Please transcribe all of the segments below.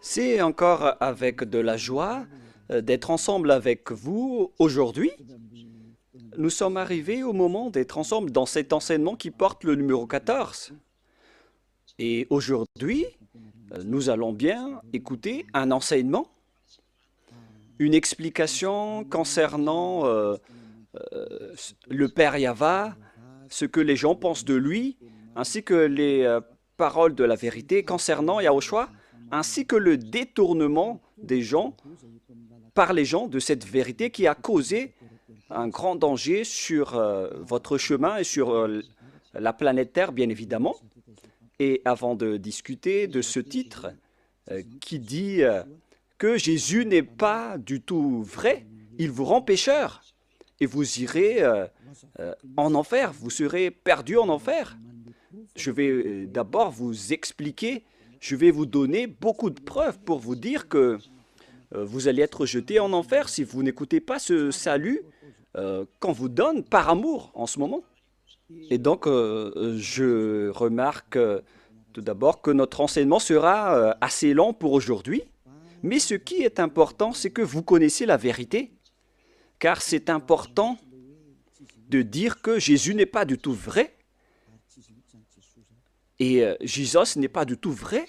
C'est encore avec de la joie d'être ensemble avec vous aujourd'hui. Nous sommes arrivés au moment d'être ensemble dans cet enseignement qui porte le numéro 14. Et aujourd'hui, nous allons bien écouter un enseignement, une explication concernant le Père Yahva, ce que les gens pensent de lui, ainsi que les paroles de la vérité concernant Yahushua, ainsi que le détournement des gens par les gens de cette vérité qui a causé un grand danger sur votre chemin et sur la planète Terre, bien évidemment. Et avant de discuter de ce titre qui dit que Jésus n'est pas du tout vrai, il vous rend pécheur et vous irez en enfer, vous serez perdu en enfer. Je vais d'abord vous expliquer, je vais vous donner beaucoup de preuves pour vous dire que vous allez être jeté en enfer si vous n'écoutez pas ce salut qu'on vous donne par amour en ce moment. Et donc, je remarque tout d'abord que notre enseignement sera assez lent pour aujourd'hui, mais ce qui est important, c'est que vous connaissez la vérité, car c'est important de dire que Jésus n'est pas du tout vrai, et Jésus n'est pas du tout vrai.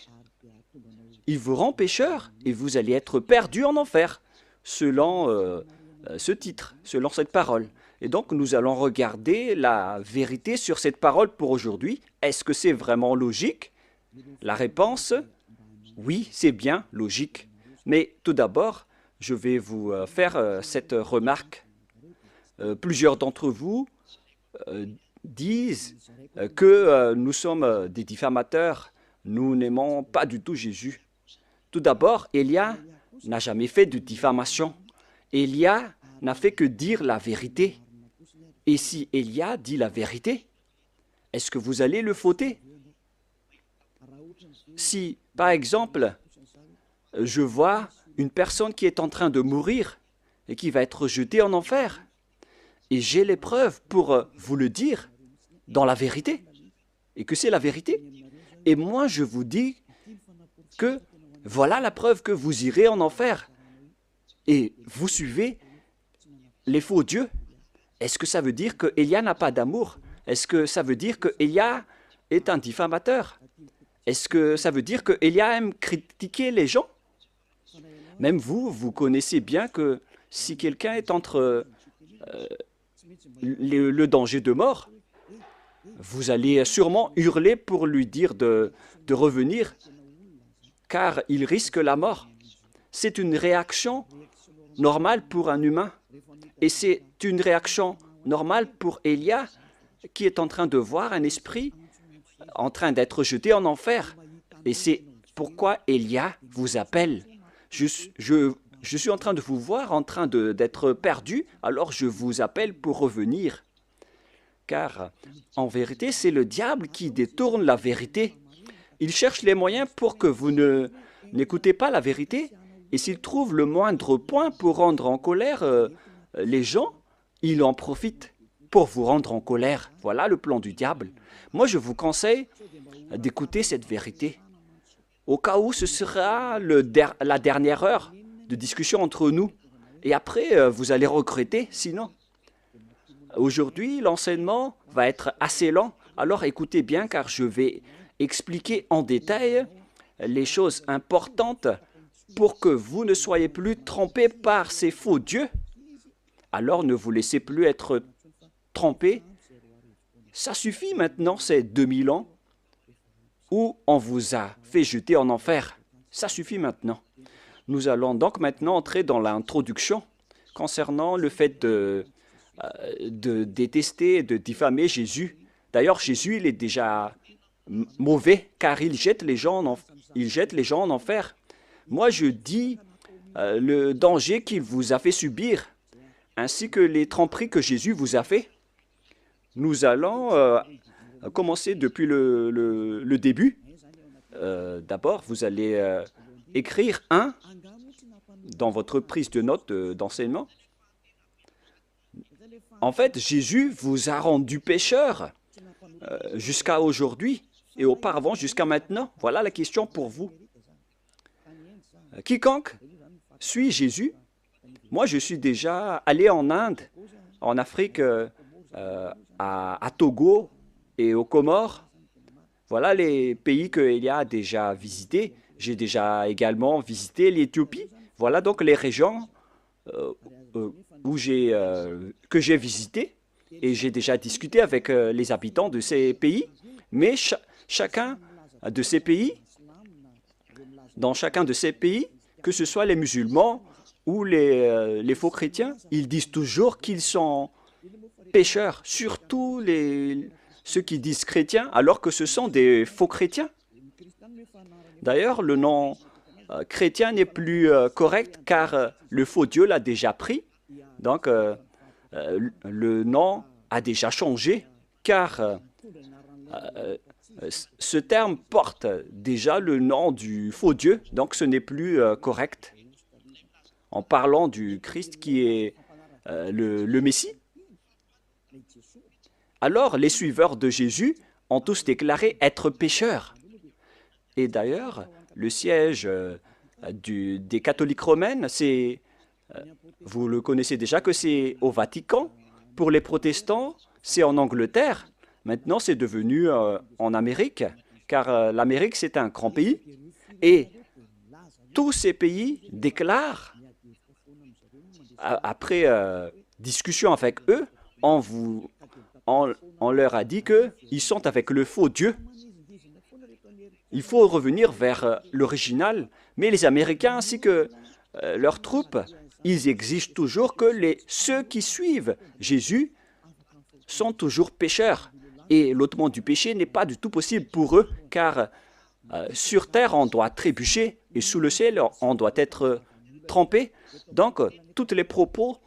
Il vous rend pécheur, et vous allez être perdu en enfer, selon ce titre, selon cette parole. Et donc, nous allons regarder la vérité sur cette parole pour aujourd'hui. Est-ce que c'est vraiment logique? La réponse, oui, c'est bien logique. Mais tout d'abord, je vais vous faire cette remarque. Plusieurs d'entre vous disent que nous sommes des diffamateurs. Nous n'aimons pas du tout Jésus. Tout d'abord, Élia n'a jamais fait de diffamation. Élia n'a fait que dire la vérité. Et si Élia dit la vérité, est-ce que vous allez le fauter? Si, par exemple, je vois une personne qui est en train de mourir et qui va être jetée en enfer, et j'ai les preuves pour vous le dire dans la vérité, et que c'est la vérité, et moi je vous dis que voilà la preuve que vous irez en enfer, et vous suivez les faux dieux. Est-ce que ça veut dire que Élia n'a pas d'amour? Est-ce que ça veut dire que Élia est un diffamateur? Est-ce que ça veut dire que Élia aime critiquer les gens? Même vous, vous connaissez bien que si quelqu'un est entre le danger de mort, vous allez sûrement hurler pour lui dire de revenir, car il risque la mort. C'est une réaction normale pour un humain. Et c'est une réaction normale pour Élia, qui est en train de voir un esprit en train d'être jeté en enfer. Et c'est pourquoi Élia vous appelle. Je suis en train de vous voir en train d'être perdu, alors je vous appelle pour revenir. Car, en vérité, c'est le diable qui détourne la vérité. Il cherche les moyens pour que vous n'écoutez pas la vérité. Et s'il trouve le moindre point pour rendre en colère les gens, il en profite pour vous rendre en colère. Voilà le plan du diable. Moi, je vous conseille d'écouter cette vérité. Au cas où ce sera la dernière heure de discussion entre nous. Et après, vous allez regretter, sinon. Aujourd'hui, l'enseignement va être assez lent. Alors écoutez bien, car je vais expliquer en détail les choses importantes pour que vous ne soyez plus trompés par ces faux dieux. Alors ne vous laissez plus être trompés. Ça suffit maintenant, ces 2000 ans où on vous a fait jeter en enfer. Ça suffit maintenant. Nous allons donc maintenant entrer dans l'introduction concernant le fait de détester, de diffamer Jésus. D'ailleurs, Jésus, il est déjà mauvais car il jette les gens en enfer. Moi, je dis le danger qu'il vous a fait subir, ainsi que les tromperies que Jésus vous a fait. Nous allons commencer depuis le début. D'abord, vous allez écrire 1 dans votre prise de notes d'enseignement. En fait, Jésus vous a rendu pécheur jusqu'à aujourd'hui et auparavant jusqu'à maintenant. Voilà la question pour vous. quiconque suit Jésus, moi je suis déjà allé en Inde, en Afrique, à Togo et aux Comores. Voilà les pays qu'il y a déjà visités. J'ai déjà également visité l'Éthiopie. Voilà donc les régions euh, que j'ai visitées et j'ai déjà discuté avec les habitants de ces pays. Mais chacun de ces pays, dans chacun de ces pays, que ce soit les musulmans ou les faux chrétiens, ils disent toujours qu'ils sont pécheurs, surtout ceux qui disent chrétiens, alors que ce sont des faux chrétiens. D'ailleurs, le nom chrétien n'est plus correct car le faux Dieu l'a déjà pris. Donc, le nom a déjà changé car ce terme porte déjà le nom du faux Dieu, donc ce n'est plus correct. En parlant du Christ qui est le Messie, alors les suiveurs de Jésus ont tous déclaré être pécheurs. Et d'ailleurs, le siège des catholiques romaines, vous le connaissez déjà que c'est au Vatican. Pour les protestants, c'est en Angleterre. Maintenant, c'est devenu en Amérique, car l'Amérique, c'est un grand pays. Et tous ces pays déclarent, après discussion avec eux, on leur a dit qu'ils sont avec le faux Dieu. Il faut revenir vers l'original, mais les Américains ainsi que leurs troupes, ils exigent toujours que ceux qui suivent Jésus sont toujours pécheurs. Et l'ôtement du péché n'est pas du tout possible pour eux, car sur terre, on doit trébucher, et sous le ciel, on doit être trempé. Donc, tous les propos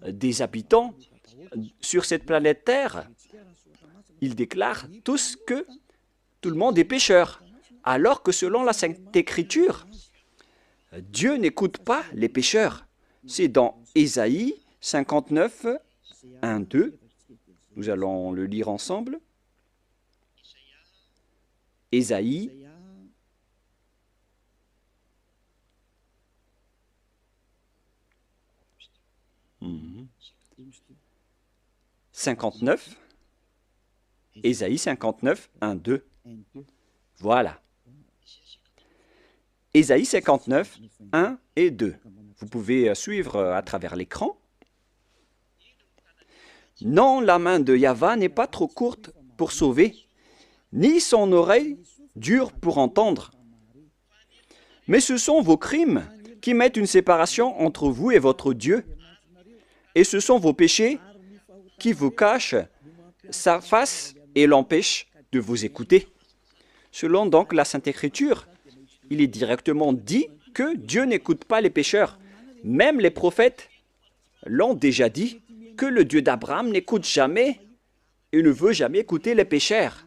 des habitants sur cette planète Terre, ils déclarent tous que tout le monde est pécheur, alors que selon la Sainte Écriture, Dieu n'écoute pas les pécheurs. C'est dans Ésaïe 59, 1, 2. Nous allons le lire ensemble. Ésaïe 59, Ésaïe 59, 1, 2. Voilà. Ésaïe 59, 1 et 2. Vous pouvez suivre à travers l'écran. Non, la main de Yahva n'est pas trop courte pour sauver, ni son oreille dure pour entendre. Mais ce sont vos crimes qui mettent une séparation entre vous et votre Dieu, et ce sont vos péchés qui vous cachent sa face et l'empêchent de vous écouter. Selon donc la Sainte Écriture, il est directement dit que Dieu n'écoute pas les pécheurs. Même les prophètes l'ont déjà dit, que le Dieu d'Abraham n'écoute jamais et ne veut jamais écouter les pécheurs.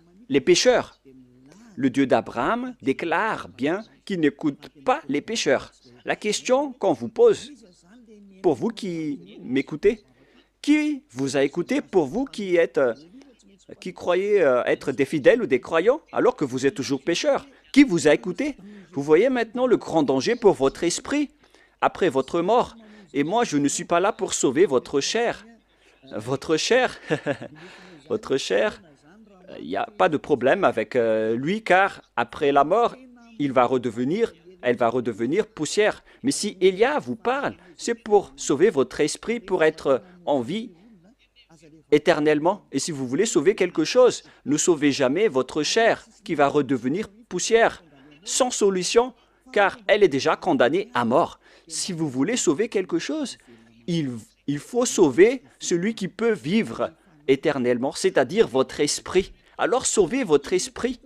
Le Dieu d'Abraham déclare bien qu'il n'écoute pas les pécheurs. La question qu'on vous pose, pour vous qui m'écoutez, qui vous a écouté pour vous qui croyez être des fidèles ou des croyants alors que vous êtes toujours pécheurs? Qui vous a écouté? Vous voyez maintenant le grand danger pour votre esprit après votre mort. Et moi, je ne suis pas là pour sauver votre chair. Votre chair, il n'y a pas de problème avec lui car après la mort, elle va redevenir poussière. Mais si Élia vous parle, c'est pour sauver votre esprit, pour être en vie éternellement. Et si vous voulez sauver quelque chose, ne sauvez jamais votre chair qui va redevenir poussière, sans solution, car elle est déjà condamnée à mort. Si vous voulez sauver quelque chose, il faut sauver celui qui peut vivre éternellement, c'est-à-dire votre esprit. Alors sauvez votre esprit.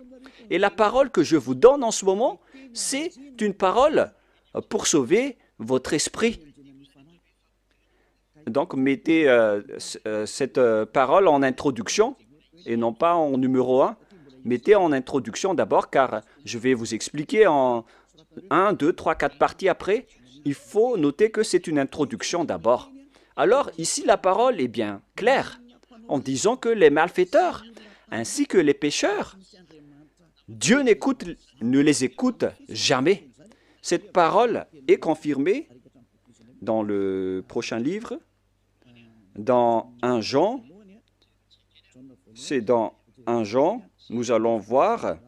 Et la parole que je vous donne en ce moment, c'est une parole pour sauver votre esprit. Donc, mettez cette parole en introduction et non pas en numéro 1. Mettez en introduction d'abord, car je vais vous expliquer en 1, 2, 3, 4 parties après. Il faut noter que c'est une introduction d'abord. Alors, ici, la parole est bien claire en disant que les malfaiteurs ainsi que les pécheurs, Dieu ne les écoute jamais. Cette parole est confirmée dans le prochain livre, dans 1 Jean. C'est dans 1 Jean, nous allons voir,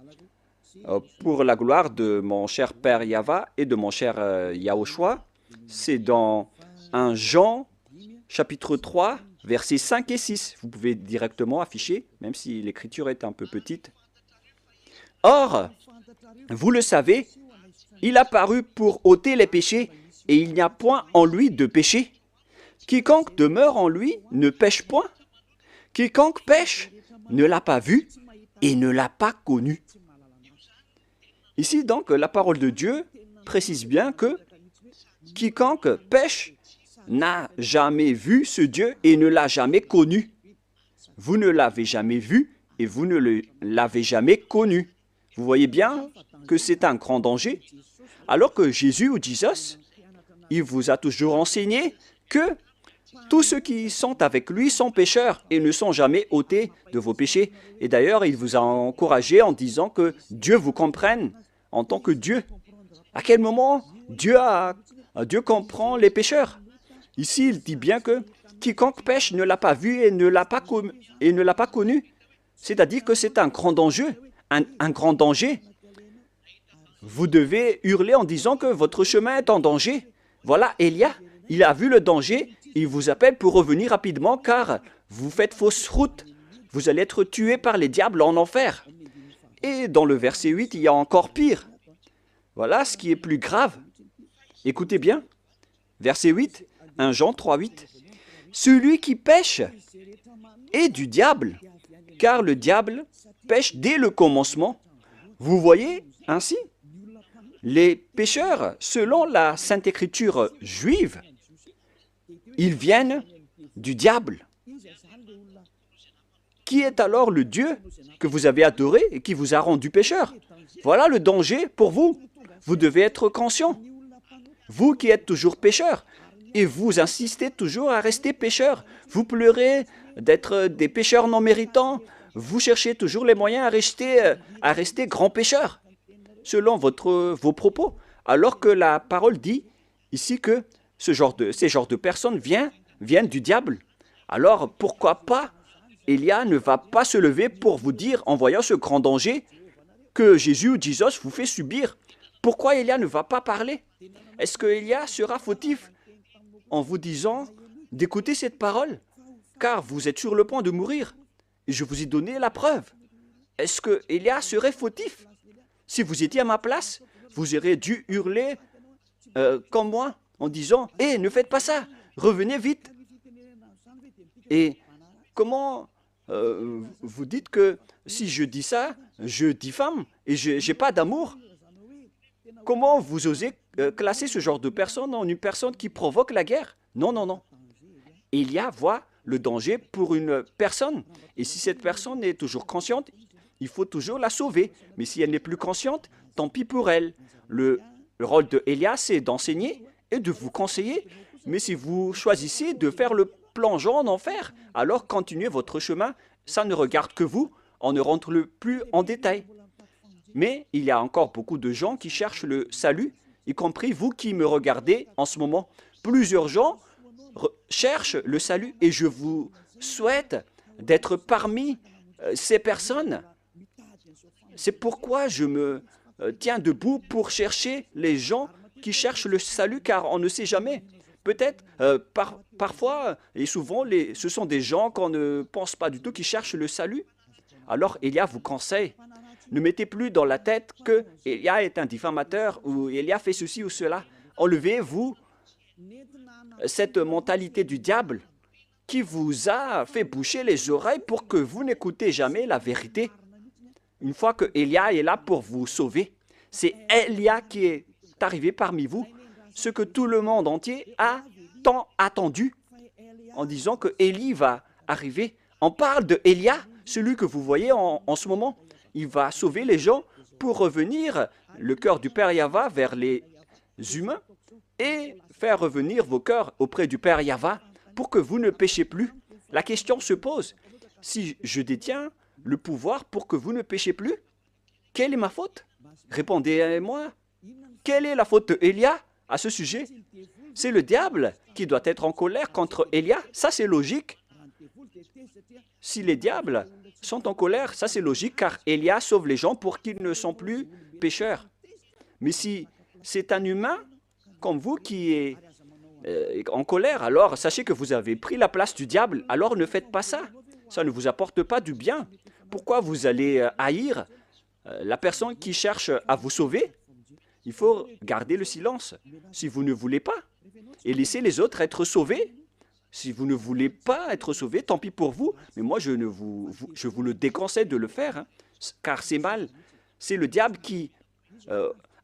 pour la gloire de mon cher Père Yava et de mon cher Yahushua, c'est dans 1 Jean, chapitre 3, versets 5 et 6. Vous pouvez directement afficher, même si l'écriture est un peu petite. Or, vous le savez, il a paru pour ôter les péchés, et il n'y a point en lui de péché. Quiconque demeure en lui ne pêche point. Quiconque pêche ne l'a pas vu et ne l'a pas connu. Ici, donc, la parole de Dieu précise bien que quiconque pêche n'a jamais vu ce Dieu et ne l'a jamais connu. Vous ne l'avez jamais vu et vous ne l'avez jamais connu. Vous voyez bien que c'est un grand danger. Alors que Jésus ou Jesus, il vous a toujours enseigné que tous ceux qui sont avec lui sont pécheurs et ne sont jamais ôtés de vos péchés. Et d'ailleurs, il vous a encouragé en disant que Dieu vous comprenne en tant que Dieu. À quel moment Dieu comprend les pécheurs? Ici, il dit bien que quiconque pêche ne l'a pas vu et ne l'a pas connu. C'est-à-dire que c'est un grand danger. Un grand danger. Vous devez hurler en disant que votre chemin est en danger. Voilà, Élia, il a vu le danger, il vous appelle pour revenir rapidement car vous faites fausse route. Vous allez être tué par les diables en enfer. Et dans le verset 8, il y a encore pire. Voilà ce qui est plus grave. Écoutez bien, verset 8, 1 Jean 3, 8. Celui qui pêche est du diable, car le diable pêche dès le commencement. Vous voyez ainsi, les pécheurs, selon la Sainte Écriture juive, ils viennent du diable. Qui est alors le Dieu que vous avez adoré et qui vous a rendu pécheur? Voilà le danger pour vous. Vous devez être conscient. Vous qui êtes toujours pécheur, et vous insistez toujours à rester pécheur. Vous pleurez d'être des pécheurs non méritants. Vous cherchez toujours les moyens à rester grand pécheur, selon vos propos. Alors que la parole dit ici que ces genres de personnes viennent du diable. Alors pourquoi pas Élia ne va pas se lever pour vous dire, en voyant ce grand danger, que Jésus ou Jesus vous fait subir. Pourquoi Élia ne va pas parler? Est-ce que Élia sera fautif en vous disant d'écouter cette parole? Car vous êtes sur le point de mourir. Et je vous ai donné la preuve. Est-ce que Élia serait fautif? Si vous étiez à ma place, vous auriez dû hurler comme moi, en disant « Hé, ne faites pas ça, revenez vite !» Et comment vous dites que si je dis ça, je diffame et je n'ai pas d'amour? Comment vous osez classer ce genre de personne en une personne qui provoque la guerre? Non, non, non. Élia voit le danger pour une personne. Et si cette personne est toujours consciente, il faut toujours la sauver. Mais si elle n'est plus consciente, tant pis pour elle. Le rôle de Élia, c'est d'enseigner et de vous conseiller. Mais si vous choisissez de faire le plongeon en enfer, alors continuez votre chemin. Ça ne regarde que vous. On ne rentre plus en détail. Mais il y a encore beaucoup de gens qui cherchent le salut, y compris vous qui me regardez en ce moment. Plusieurs gens cherchent le salut et je vous souhaite d'être parmi ces personnes. C'est pourquoi je me tiens debout pour chercher les gens qui cherchent le salut, car on ne sait jamais. Peut-être, parfois et souvent, ce sont des gens qu'on ne pense pas du tout qui cherchent le salut. Alors, Élia vous conseille, ne mettez plus dans la tête que Élia est un diffamateur ou Élia fait ceci ou cela. Enlevez-vous cette mentalité du diable qui vous a fait boucher les oreilles pour que vous n'écoutez jamais la vérité. Une fois que Élia est là pour vous sauver, c'est Élia qui est arrivé parmi vous, ce que tout le monde entier a tant attendu, en disant que Élie va arriver. On parle de Élia, celui que vous voyez en ce moment. Il va sauver les gens pour revenir le cœur du Père Yahva vers les humains et faire revenir vos cœurs auprès du Père Yahva pour que vous ne péchiez plus. La question se pose, si je détiens le pouvoir pour que vous ne péchiez plus, quelle est ma faute? Répondez-moi. quelle est la faute d'Élia à ce sujet? C'est le diable qui doit être en colère contre Élia. Ça, c'est logique. Si les diables sont en colère, ça c'est logique, car Élia sauve les gens pour qu'ils ne sont plus pécheurs. Mais si c'est un humain comme vous qui est en colère, alors sachez que vous avez pris la place du diable, alors ne faites pas ça. Ça ne vous apporte pas du bien. Pourquoi vous allez haïr la personne qui cherche à vous sauver? Il faut garder le silence si vous ne voulez pas et laisser les autres être sauvés. Si vous ne voulez pas être sauvé, tant pis pour vous, mais moi je vous le déconseille de le faire, hein, car c'est mal. C'est le diable qui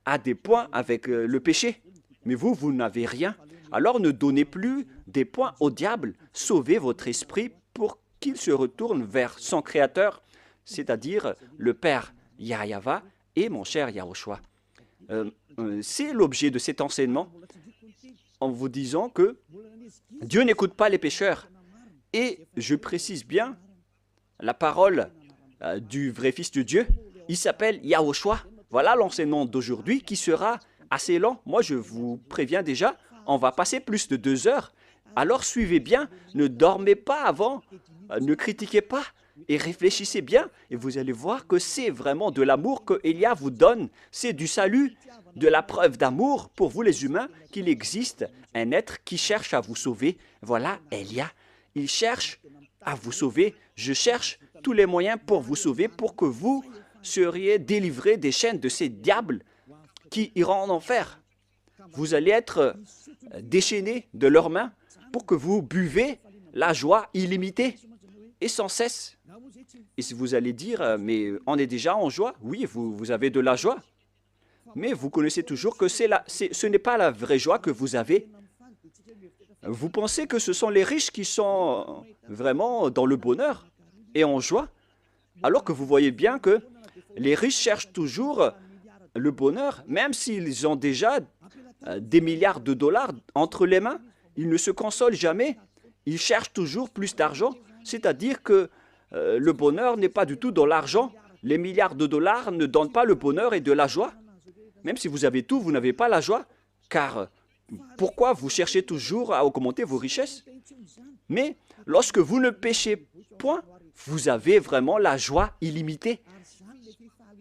a des points avec le péché, mais vous n'avez rien. Alors ne donnez plus des points au diable, sauvez votre esprit pour qu'il se retourne vers son Créateur, c'est-à-dire le Père Yahweh et mon cher Yahushua. C'est l'objet de cet enseignement, en vous disant que Dieu n'écoute pas les pécheurs. Et je précise bien la parole du vrai Fils de Dieu. Il s'appelle Yahushua. Voilà l'enseignement d'aujourd'hui qui sera assez lent. Moi, je vous préviens déjà, on va passer plus de 2 heures. Alors suivez bien, ne dormez pas avant, ne critiquez pas et réfléchissez bien. Et vous allez voir que c'est vraiment de l'amour que Élia vous donne. C'est du salut, de la preuve d'amour pour vous les humains qu'il existe un être qui cherche à vous sauver. Voilà Élia, il cherche à vous sauver. Je cherche tous les moyens pour vous sauver, pour que vous seriez délivrés des chaînes de ces diables qui iront en enfer. Vous allez être déchaînés de leurs mains pour que vous buvez la joie illimitée et sans cesse. Et si vous allez dire, mais on est déjà en joie, oui, vous avez de la joie. Mais vous connaissez toujours que ce n'est pas la vraie joie que vous avez. Vous pensez que ce sont les riches qui sont vraiment dans le bonheur et en joie, alors que vous voyez bien que les riches cherchent toujours le bonheur, même s'ils ont déjà des milliards de dollars entre les mains. Ils ne se consolent jamais. Ils cherchent toujours plus d'argent. C'est-à-dire que le bonheur n'est pas du tout dans l'argent. Les milliards de dollars ne donnent pas le bonheur et de la joie. Même si vous avez tout, vous n'avez pas la joie. Car pourquoi vous cherchez toujours à augmenter vos richesses? Mais lorsque vous ne péchez point, vous avez vraiment la joie illimitée.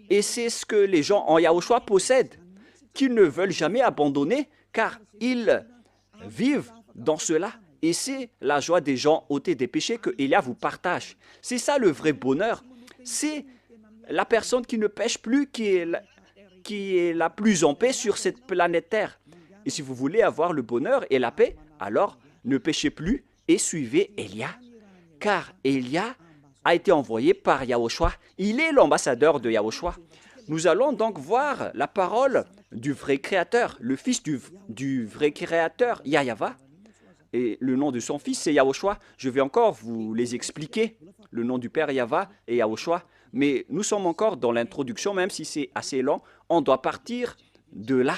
Et c'est ce que les gens en Yahushua possèdent, qu'ils ne veulent jamais abandonner, car ils vivent dans cela. Et c'est la joie des gens ôtés des péchés que Élia vous partage. C'est ça le vrai bonheur. C'est la personne qui ne pêche plus qui est la plus en paix sur cette planète Terre. Et si vous voulez avoir le bonheur et la paix, alors ne péchez plus et suivez Élia. Car Élia a été envoyé par Yahushua. Il est l'ambassadeur de Yahushua. Nous allons donc voir la parole du vrai Créateur, le Fils du vrai Créateur, Yahweh. Et le nom de son Fils, c'est Yahushua. Je vais encore vous les expliquer, le nom du Père Yahweh et Yahushua. Mais nous sommes encore dans l'introduction, même si c'est assez lent. On doit partir de là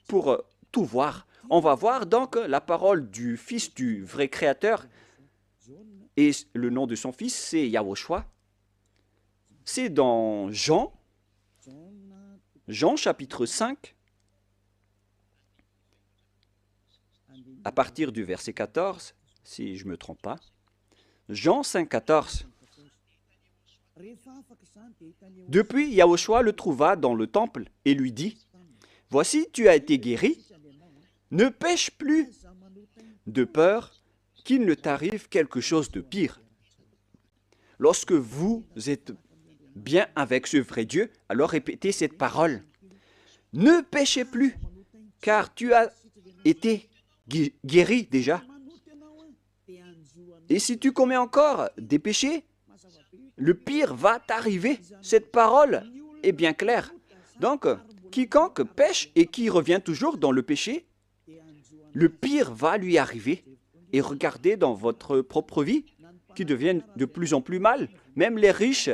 pour tout voir. On va voir donc la parole du Fils du vrai Créateur. Et le nom de son Fils, c'est Yahushua. C'est dans Jean chapitre 5, à partir du verset 14, si je ne me trompe pas. Jean 5, 14. Depuis, Yahushua le trouva dans le temple et lui dit, « Voici, tu as été guéri, ne pêche plus, de peur qu'il ne t'arrive quelque chose de pire. » Lorsque vous êtes bien avec ce vrai Dieu, alors répétez cette parole. Ne péchez plus, car tu as été guéri déjà. Et si tu commets encore des péchés, le pire va t'arriver. Cette parole est bien claire. Donc, quiconque pêche et qui revient toujours dans le péché, le pire va lui arriver. Et regardez dans votre propre vie, qui devient de plus en plus mal. Même les riches,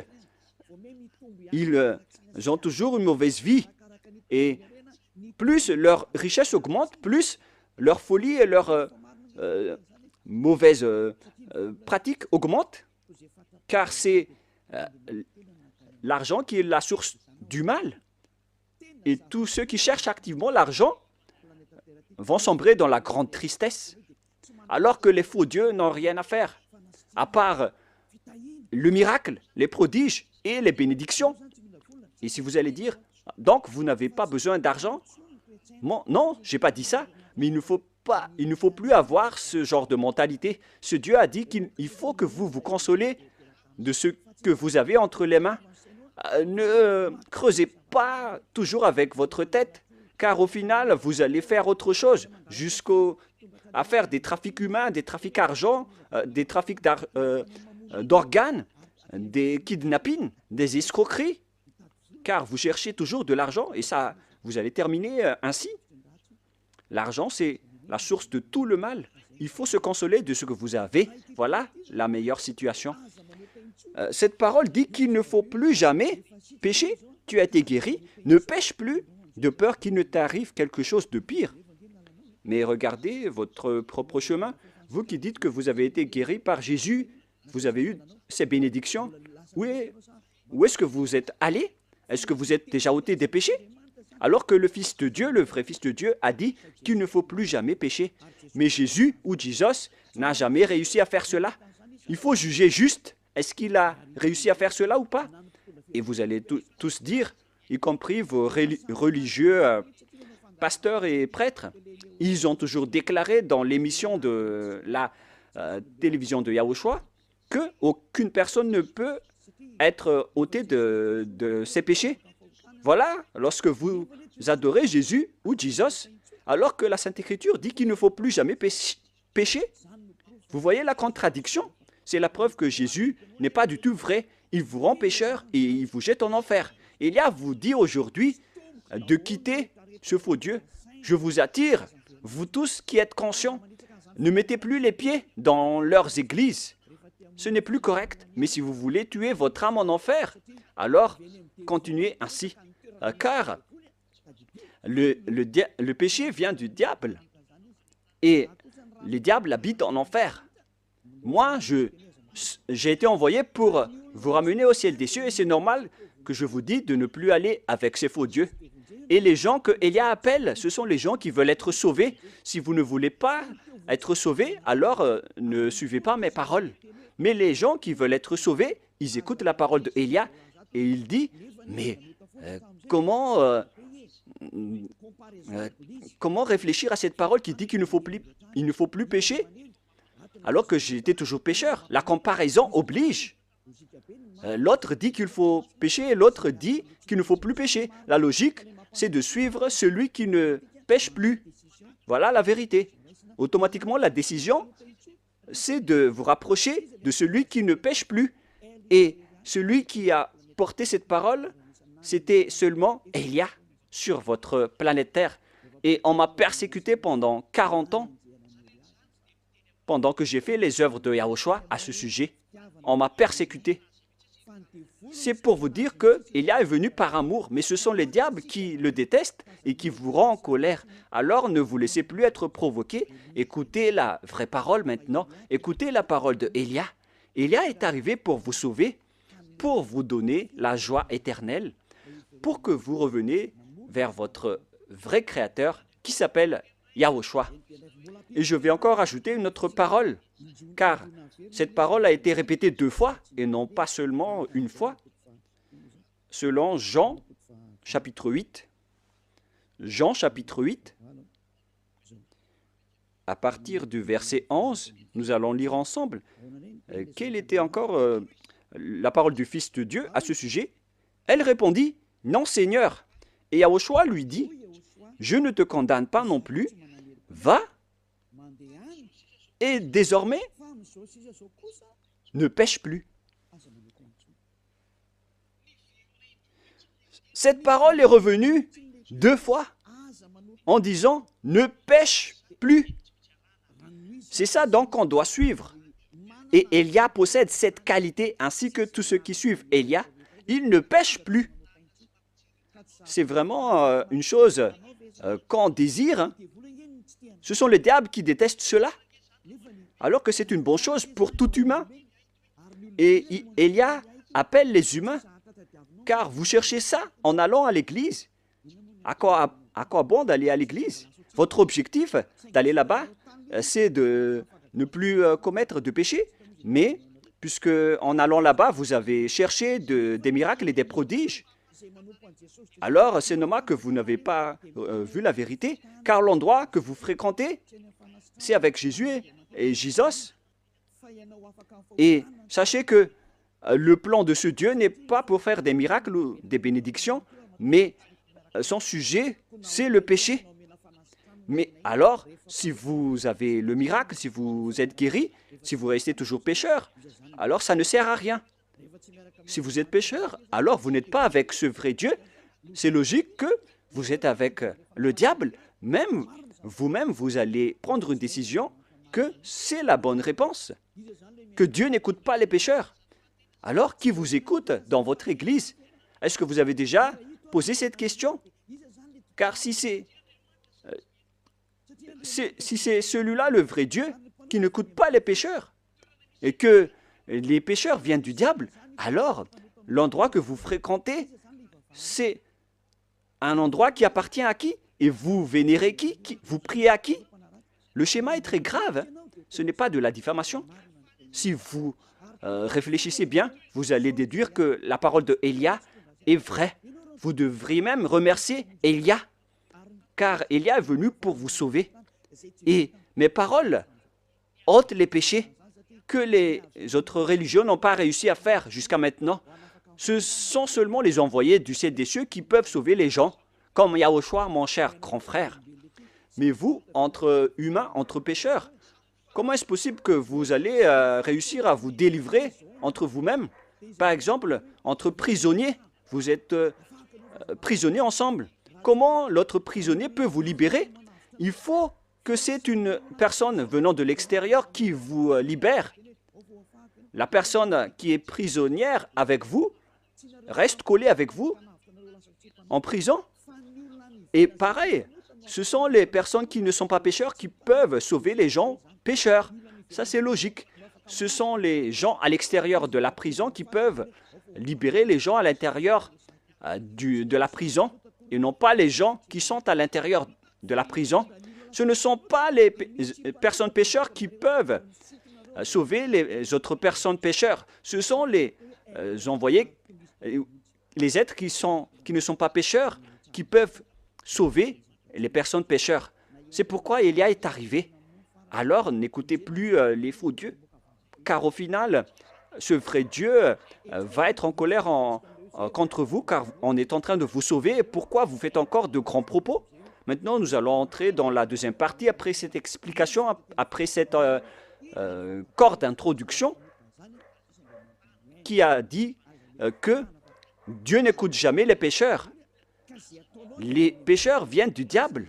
ils ont toujours une mauvaise vie. Et plus leur richesse augmente, plus leur folie et leur mauvaise pratique augmentent. Car c'est l'argent qui est la source du mal. Et tous ceux qui cherchent activement l'argent vont sombrer dans la grande tristesse, alors que les faux dieux n'ont rien à faire, à part le miracle, les prodiges et les bénédictions. Et si vous allez dire, donc vous n'avez pas besoin d'argent? Non, je n'ai pas dit ça, mais il ne faut plus avoir ce genre de mentalité. Ce Dieu a dit qu'il faut que vous vous consolez de ce que vous avez entre les mains. Ne creusez pas toujours avec votre tête, car au final, vous allez faire autre chose, jusqu'à faire des trafics humains, des trafics d'argent, des trafics d'organes, des kidnappings, des escroqueries, car vous cherchez toujours de l'argent et ça, vous allez terminer ainsi. L'argent, c'est la source de tout le mal. Il faut se consoler de ce que vous avez. Voilà la meilleure situation. Cette parole dit qu'il ne faut plus jamais pécher. Tu as été guéri, ne pêche plus, de peur qu'il ne t'arrive quelque chose de pire. Mais regardez votre propre chemin. Vous qui dites que vous avez été guéri par Jésus, vous avez eu ces bénédictions. Où est-ce que vous êtes allé? Est-ce que vous êtes déjà ôté des péchés? Alors que le Fils de Dieu, le vrai Fils de Dieu, a dit qu'il ne faut plus jamais pécher. Mais Jésus ou Jesus n'a jamais réussi à faire cela. Il faut juger juste. Est-ce qu'il a réussi à faire cela ou pas? Et vous allez tous dire, y compris vos religieux pasteurs et prêtres, ils ont toujours déclaré dans l'émission de la télévision de Yahushua qu'aucune personne ne peut être ôtée de ses péchés. Voilà, lorsque vous adorez Jésus ou Jesus, alors que la Sainte Écriture dit qu'il ne faut plus jamais pécher. Vous voyez la contradiction? C'est la preuve que Jésus n'est pas du tout vrai. Il vous rend pécheur et il vous jette en enfer. Élia vous dit aujourd'hui de quitter ce faux Dieu. Je vous attire, vous tous qui êtes conscients, ne mettez plus les pieds dans leurs églises. Ce n'est plus correct, mais si vous voulez tuer votre âme en enfer, alors continuez ainsi. Car le péché vient du diable et le diable habite en enfer. Moi, j'ai été envoyé pour vous ramener au ciel des cieux et c'est normal que je vous dis de ne plus aller avec ces faux dieux. Et les gens que Élia appelle, ce sont les gens qui veulent être sauvés. Si vous ne voulez pas être sauvés, alors ne suivez pas mes paroles. Mais les gens qui veulent être sauvés, ils écoutent la parole de Élia et il dit, mais comment réfléchir à cette parole qui dit qu'il ne faut plus pécher alors que j'étais toujours pécheur? La comparaison oblige. L'autre dit qu'il faut pécher et l'autre dit qu'il ne faut plus pécher. La logique, c'est de suivre celui qui ne pêche plus. Voilà la vérité. Automatiquement, la décision, c'est de vous rapprocher de celui qui ne pêche plus. Et celui qui a porté cette parole, c'était seulement Élia sur votre planète Terre. Et on m'a persécuté pendant 40 ans, pendant que j'ai fait les œuvres de Yahushua à ce sujet. On m'a persécuté. C'est pour vous dire que Élia est venu par amour, mais ce sont les diables qui le détestent et qui vous rendent en colère. Alors ne vous laissez plus être provoqué. Écoutez la vraie parole maintenant. Écoutez la parole de Élia. Élia est arrivé pour vous sauver, pour vous donner la joie éternelle, pour que vous reveniez vers votre vrai Créateur qui s'appelle Yahushua. Et je vais encore ajouter une autre parole, car cette parole a été répétée 2 fois et non pas seulement une fois. Selon Jean, chapitre 8, Jean, chapitre 8, à partir du verset 11, nous allons lire ensemble. Quelle était encore la parole du Fils de Dieu à ce sujet? Elle répondit, « Non, Seigneur. » Et Yahushua lui dit, « Je ne te condamne pas non plus. Va, et désormais, ne pêche plus. » Cette parole est revenue 2 fois en disant « Ne pêche plus ». C'est ça donc qu'on doit suivre. Et Élia possède cette qualité ainsi que tous ceux qui suivent Élia. Il ne pêche plus. C'est vraiment une chose qu'on désire. Hein. Ce sont les diables qui détestent cela. Alors que c'est une bonne chose pour tout humain. Et Élia appelle les humains, car vous cherchez ça en allant à l'église, à quoi bon d'aller à l'église? Votre objectif d'aller là-bas, c'est de ne plus commettre de péché. Mais puisque en allant là-bas, vous avez cherché des miracles et des prodiges, alors c'est normal que vous n'avez pas vu la vérité, car l'endroit que vous fréquentez, c'est avec Jésus et Jésus. Et sachez que le plan de ce Dieu n'est pas pour faire des miracles ou des bénédictions, mais son sujet, c'est le péché. Mais alors, si vous avez le miracle, si vous êtes guéri, si vous restez toujours pécheur, alors ça ne sert à rien. Si vous êtes pécheur, alors vous n'êtes pas avec ce vrai Dieu. C'est logique que vous êtes avec le diable. Même vous-même, vous allez prendre une décision que c'est la bonne réponse, que Dieu n'écoute pas les pécheurs. Alors, qui vous écoute dans votre église? Est-ce que vous avez déjà posé cette question? Car si c'est celui-là le vrai Dieu qui n'écoute pas les pécheurs et que les pécheurs viennent du diable, alors l'endroit que vous fréquentez, c'est un endroit qui appartient à qui? Et vous vénérez qui? Vous priez à qui? Le schéma est très grave. Ce n'est pas de la diffamation. Si vous réfléchissez bien, vous allez déduire que la parole de Élia est vraie. Vous devriez même remercier Élia, car Élia est venu pour vous sauver. Et mes paroles ôtent les péchés que les autres religions n'ont pas réussi à faire jusqu'à maintenant. Ce sont seulement les envoyés du ciel des cieux qui peuvent sauver les gens, comme Yahushua, mon cher grand frère. Mais vous, entre humains, entre pécheurs, comment est-ce possible que vous allez réussir à vous délivrer entre vous-mêmes? Par exemple, entre prisonniers, vous êtes prisonniers ensemble. Comment l'autre prisonnier peut vous libérer? Il faut que c'est une personne venant de l'extérieur qui vous libère. La personne qui est prisonnière avec vous reste collée avec vous en prison. Et pareil, ce sont les personnes qui ne sont pas pécheurs qui peuvent sauver les gens pécheurs. Ça, c'est logique. Ce sont les gens à l'extérieur de la prison qui peuvent libérer les gens à l'intérieur de la prison et non pas les gens qui sont à l'intérieur de la prison. Ce ne sont pas les personnes pécheurs qui peuvent sauver les autres personnes pécheurs. Ce sont les envoyés, les êtres qui ne sont pas pécheurs, qui peuvent sauver les personnes pécheurs. C'est pourquoi Élia est arrivé. Alors, n'écoutez plus les faux dieux, car au final, ce vrai Dieu va être en colère contre vous, car on est en train de vous sauver. Pourquoi vous faites encore de grands propos? Maintenant, nous allons entrer dans la deuxième partie, après cette explication, après cette corde d'introduction, qui a dit que Dieu n'écoute jamais les pécheurs. Les pécheurs viennent du diable.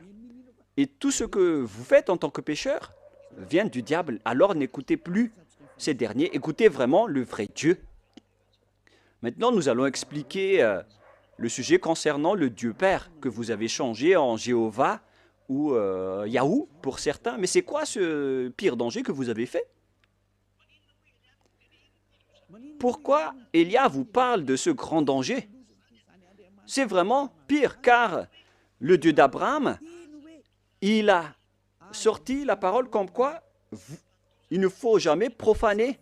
Et tout ce que vous faites en tant que pécheur vient du diable. Alors n'écoutez plus ces derniers, écoutez vraiment le vrai Dieu. Maintenant, nous allons expliquer le sujet concernant le Dieu Père que vous avez changé en Jéhovah ou Yahou pour certains. Mais c'est quoi ce pire danger que vous avez fait? Pourquoi Élia vous parle de ce grand danger? C'est vraiment pire, car le Dieu d'Abraham, il a sorti la parole comme quoi il ne faut jamais profaner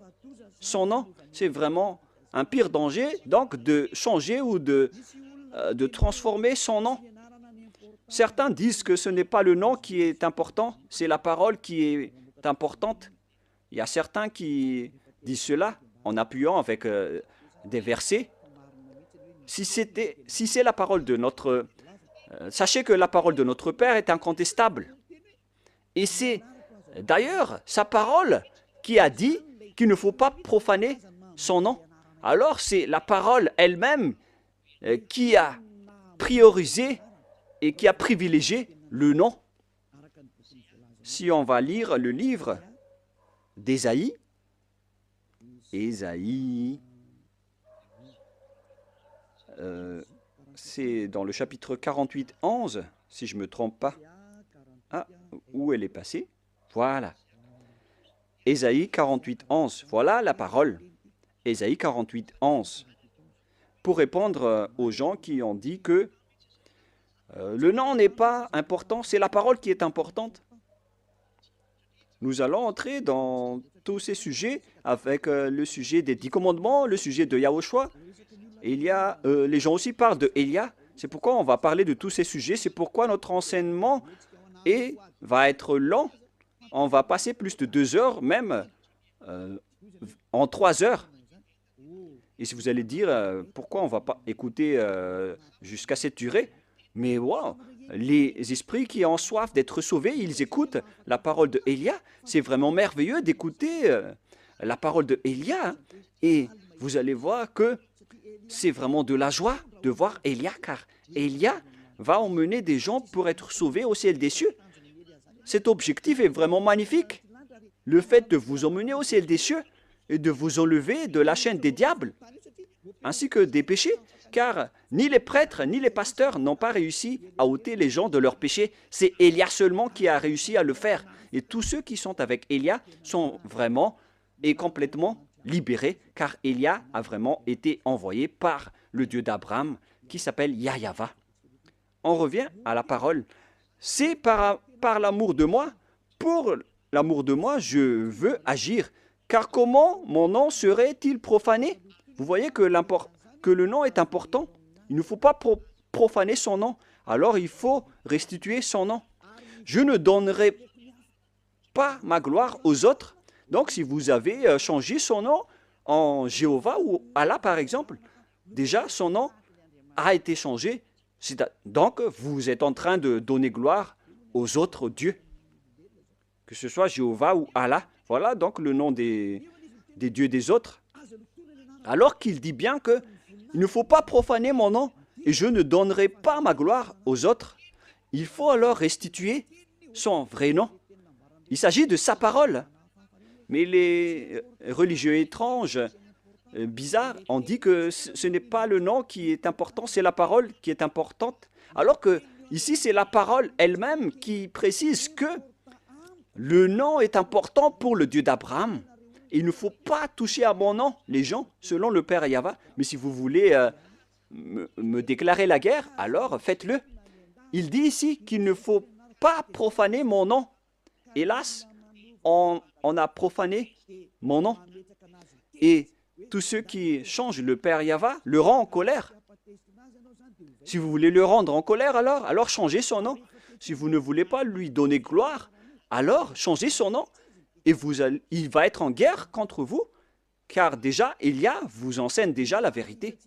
son nom. C'est vraiment un pire danger, donc, de changer ou de transformer son nom. Certains disent que ce n'est pas le nom qui est important, c'est la parole qui est importante. Il y a certains qui disent cela en appuyant avec des versets. Si c'est la parole de notre... sachez que la parole de notre Père est incontestable. Et c'est d'ailleurs sa parole qui a dit qu'il ne faut pas profaner son nom. Alors c'est la parole elle-même qui a priorisé et qui a privilégié le nom. Si on va lire le livre d'Ésaïe, c'est dans le chapitre 48, 11, si je ne me trompe pas. Ah, où elle est passée? Voilà. Ésaïe 48, 11. Voilà la parole. Ésaïe 48, 11. Pour répondre aux gens qui ont dit que Le nom n'est pas important, c'est la parole qui est importante. Nous allons entrer dans tous ces sujets avec le sujet des 10 commandements, le sujet de Yahushua. Les gens aussi parlent de Élia. C'est pourquoi on va parler de tous ces sujets. C'est pourquoi notre enseignement va être long. On va passer plus de 2 heures, même en 3 heures. Et si vous allez dire pourquoi on ne va pas écouter jusqu'à cette durée, mais wow, les esprits qui ont soif d'être sauvés, ils écoutent la parole de Élia. C'est vraiment merveilleux d'écouter la parole de Élia. Et vous allez voir que c'est vraiment de la joie de voir Élia, car Élia va emmener des gens pour être sauvés au ciel des cieux. Cet objectif est vraiment magnifique. Le fait de vous emmener au ciel des cieux et de vous enlever de la chaîne des diables, ainsi que des péchés, car ni les prêtres ni les pasteurs n'ont pas réussi à ôter les gens de leurs péchés. C'est Élia seulement qui a réussi à le faire. Et tous ceux qui sont avec Élia sont vraiment et complètement libérés, car Élia a vraiment été envoyé par le Dieu d'Abraham, qui s'appelle Yahyaha. On revient à la parole. C'est par l'amour de moi, pour l'amour de moi, je veux agir. Car comment mon nom serait-il profané? Vous voyez que le nom est important. Il ne faut pas profaner son nom. Alors il faut restituer son nom. Je ne donnerai pas ma gloire aux autres. Donc si vous avez changé son nom en Jéhovah ou Allah par exemple, déjà son nom a été changé. Donc vous êtes en train de donner gloire aux autres dieux, que ce soit Jéhovah ou Allah. Voilà donc le nom des dieux des autres. Alors qu'il dit bien que il ne faut pas profaner mon nom et je ne donnerai pas ma gloire aux autres. Il faut alors restituer son vrai nom. Il s'agit de sa parole. Mais les religieux étranges, bizarres, ont dit que ce n'est pas le nom qui est important, c'est la parole qui est importante. Alors que ici, c'est la parole elle-même qui précise que le nom est important pour le Dieu d'Abraham. Il ne faut pas toucher à mon nom, les gens, selon le Père Yahva. Mais si vous voulez me déclarer la guerre, alors faites-le. Il dit ici qu'il ne faut pas profaner mon nom. Hélas, on a profané mon nom. Et tous ceux qui changent le Père Yahva le rend en colère. Si vous voulez le rendre en colère, alors changez son nom. Si vous ne voulez pas lui donner gloire, alors changez son nom. Et il va être en guerre contre vous, car déjà, Élia vous enseigne déjà la vérité.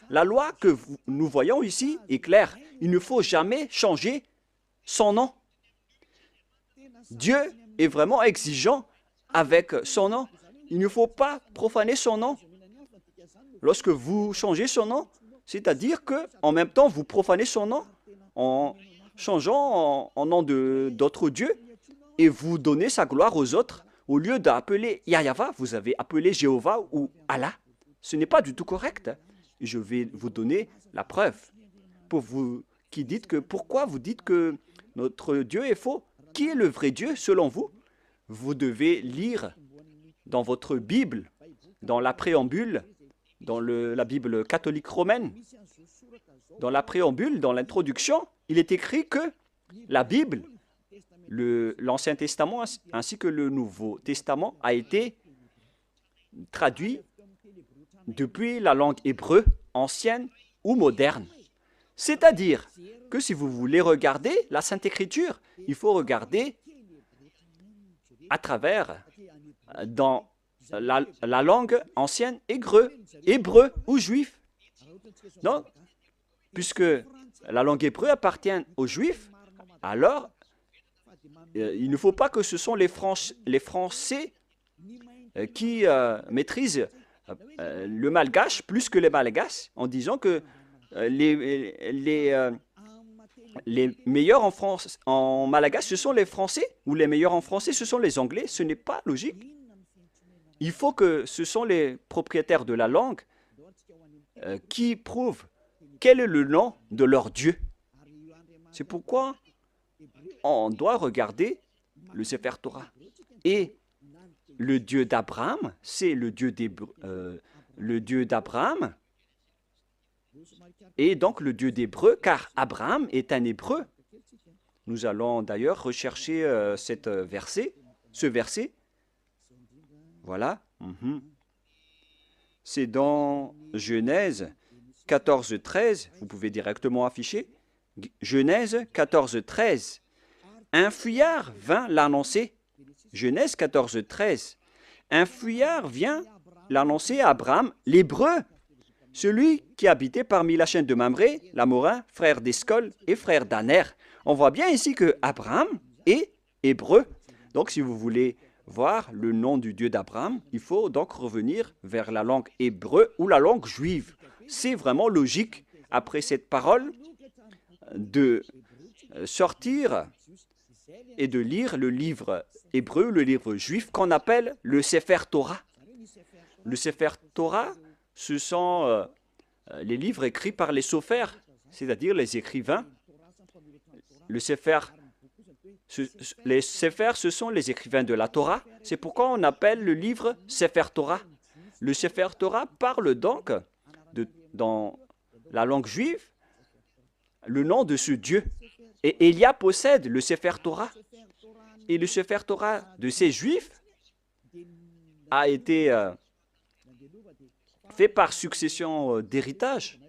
La loi que nous voyons ici est claire. Il ne faut jamais changer son nom. Dieu est vraiment exigeant avec son nom. Il ne faut pas profaner son nom. Lorsque vous changez son nom, c'est-à-dire qu'en même temps, vous profanez son nom en changeant en nom d'autres dieux et vous donnez sa gloire aux autres. Au lieu d'appeler Yahyaha, vous avez appelé Jéhovah ou Allah. Ce n'est pas du tout correct. Je vais vous donner la preuve. Pour vous qui dites que, pourquoi vous dites que notre Dieu est faux? Qui est le vrai Dieu selon vous? Vous devez lire dans votre Bible, dans la préambule, dans la Bible catholique romaine, dans la préambule, dans l'introduction, il est écrit que la Bible, l'Ancien Testament ainsi que le Nouveau Testament a été traduit depuis la langue hébreu ancienne ou moderne. C'est-à-dire que si vous voulez regarder la Sainte Écriture, il faut regarder à travers dans la langue ancienne hébreu ou juif. Donc, puisque la langue hébreu appartient aux juifs, alors il ne faut pas que ce sont les Français qui maîtrisent le malgache plus que les malgaches, en disant que les meilleurs en malgache, ce sont les Français, ou les meilleurs en français, ce sont les Anglais. Ce n'est pas logique. Il faut que ce sont les propriétaires de la langue qui prouvent quel est le nom de leur Dieu. C'est pourquoi on doit regarder le Sefer Torah. Et le Dieu d'Abraham, c'est le Dieu d'Abraham. est donc le Dieu d'Hébreu, car Abraham est un Hébreu. Nous allons d'ailleurs rechercher ce verset. Voilà. C'est dans Genèse 14, 13. Vous pouvez directement afficher. Genèse 14, 13. Un fuyard vint l'annoncer. Genèse 14, 13. Un fuyard vient l'annoncer à Abraham, l'Hébreu, celui qui habitait parmi la chaîne de Mamré, l'Amorin, frère d'Escol et frère d'Aner. On voit bien ici que Abraham est hébreu. Donc, si vous voulez voir le nom du Dieu d'Abraham, il faut donc revenir vers la langue hébreu ou la langue juive. C'est vraiment logique, après cette parole, de sortir et de lire le livre hébreu, le livre juif, qu'on appelle le Sefer Torah. Le Sefer Torah, ce sont les livres écrits par les sophères, c'est-à-dire les écrivains. Les Sephers, ce sont les écrivains de la Torah. C'est pourquoi on appelle le livre Sefer Torah. Le Sefer Torah parle donc, dans la langue juive, le nom de ce Dieu. Et Élia possède le Sefer Torah. Et le Sefer Torah de ces Juifs a été fait par succession d'héritage.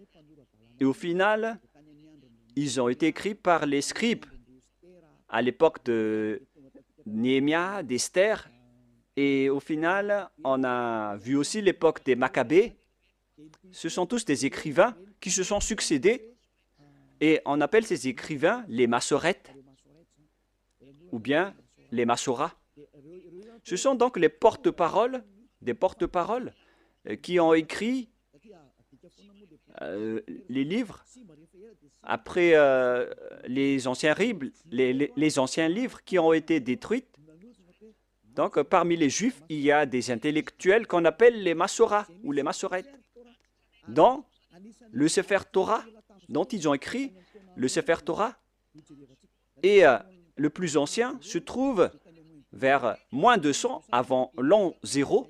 Et au final, ils ont été écrits par les scribes à l'époque de Néhémia, d'Esther. Et au final, on a vu aussi l'époque des Maccabées. Ce sont tous des écrivains qui se sont succédés. Et on appelle ces écrivains les Massorètes ou bien les Massorats. Ce sont donc les porte-paroles, des porte-paroles qui ont écrit les livres après les anciens livres qui ont été détruits. Donc, parmi les Juifs, il y a des intellectuels qu'on appelle les Massorats ou les Massorètes. Dans le Sefer Torah, dont ils ont écrit le Sefer Torah, et le plus ancien se trouve vers moins 200 avant l'an 0,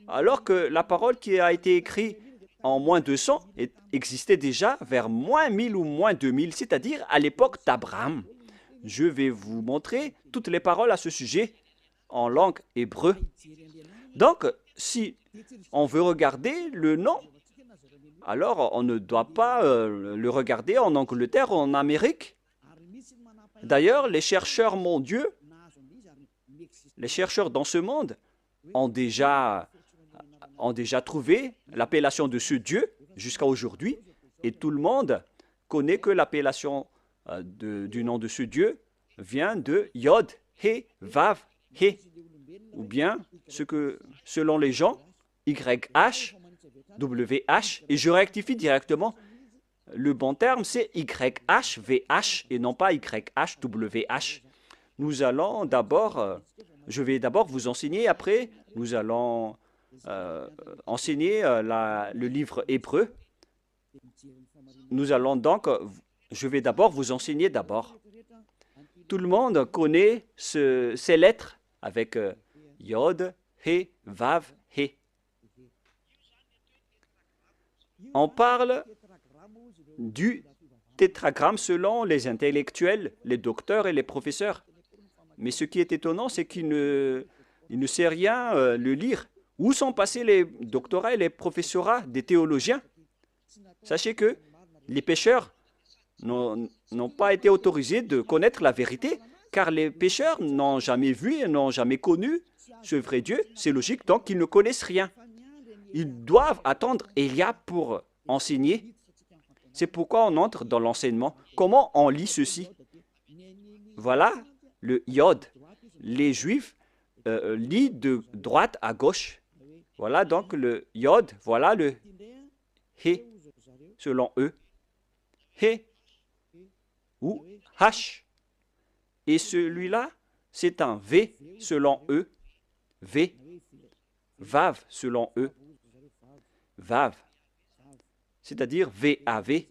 alors que la parole qui a été écrite en moins 200 existait déjà vers moins 1000 ou moins 2000, c'est-à-dire à l'époque d'Abraham. Je vais vous montrer toutes les paroles à ce sujet en langue hébreu. Donc, si on veut regarder le nom, alors on ne doit pas le regarder en Angleterre ou en Amérique. D'ailleurs, les chercheurs mondiaux, les chercheurs dans ce monde ont déjà trouvé l'appellation de ce Dieu jusqu'à aujourd'hui, et tout le monde connaît que l'appellation du nom de ce Dieu vient de Yod, He, Vav, He, ou bien selon les gens, YH, WH, et je rectifie directement, le bon terme c'est YH, VH et non pas YH, WH. Nous allons d'abord, je vais d'abord vous enseigner, après nous allons enseigner le livre hébreu. Nous allons donc, je vais d'abord vous enseigner d'abord. Tout le monde connaît ces lettres avec Yod, He, Vav, He. On parle du tétragramme selon les intellectuels, les docteurs et les professeurs. Mais ce qui est étonnant, c'est qu'il ne sait rien le lire. Où sont passés les doctorats et les professorats des théologiens? Sachez que les pécheurs n'ont pas été autorisés de connaître la vérité, car les pécheurs n'ont jamais vu et n'ont jamais connu ce vrai Dieu. C'est logique, donc ils ne connaissent rien. Ils doivent attendre Élia pour enseigner. C'est pourquoi on entre dans l'enseignement. Comment on lit ceci? Voilà le Yod. Les Juifs lisent de droite à gauche. Voilà donc le Yod. Voilà le He, selon eux. He ou H. Et celui-là, c'est un V, selon eux. V. Vav, selon eux. Vav. C'est-à-dire V-A-V.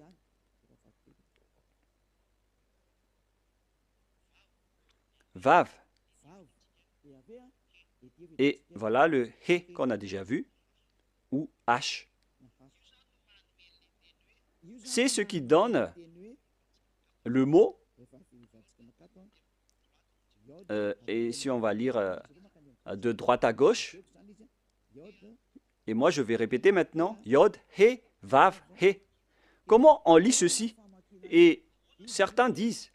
Vav. Et voilà le He qu'on a déjà vu, ou H. c'est ce qui donne le mot. Et si on va lire de droite à gauche, et moi je vais répéter maintenant, Yod, He, Vav, He. Comment on lit ceci? Et certains disent,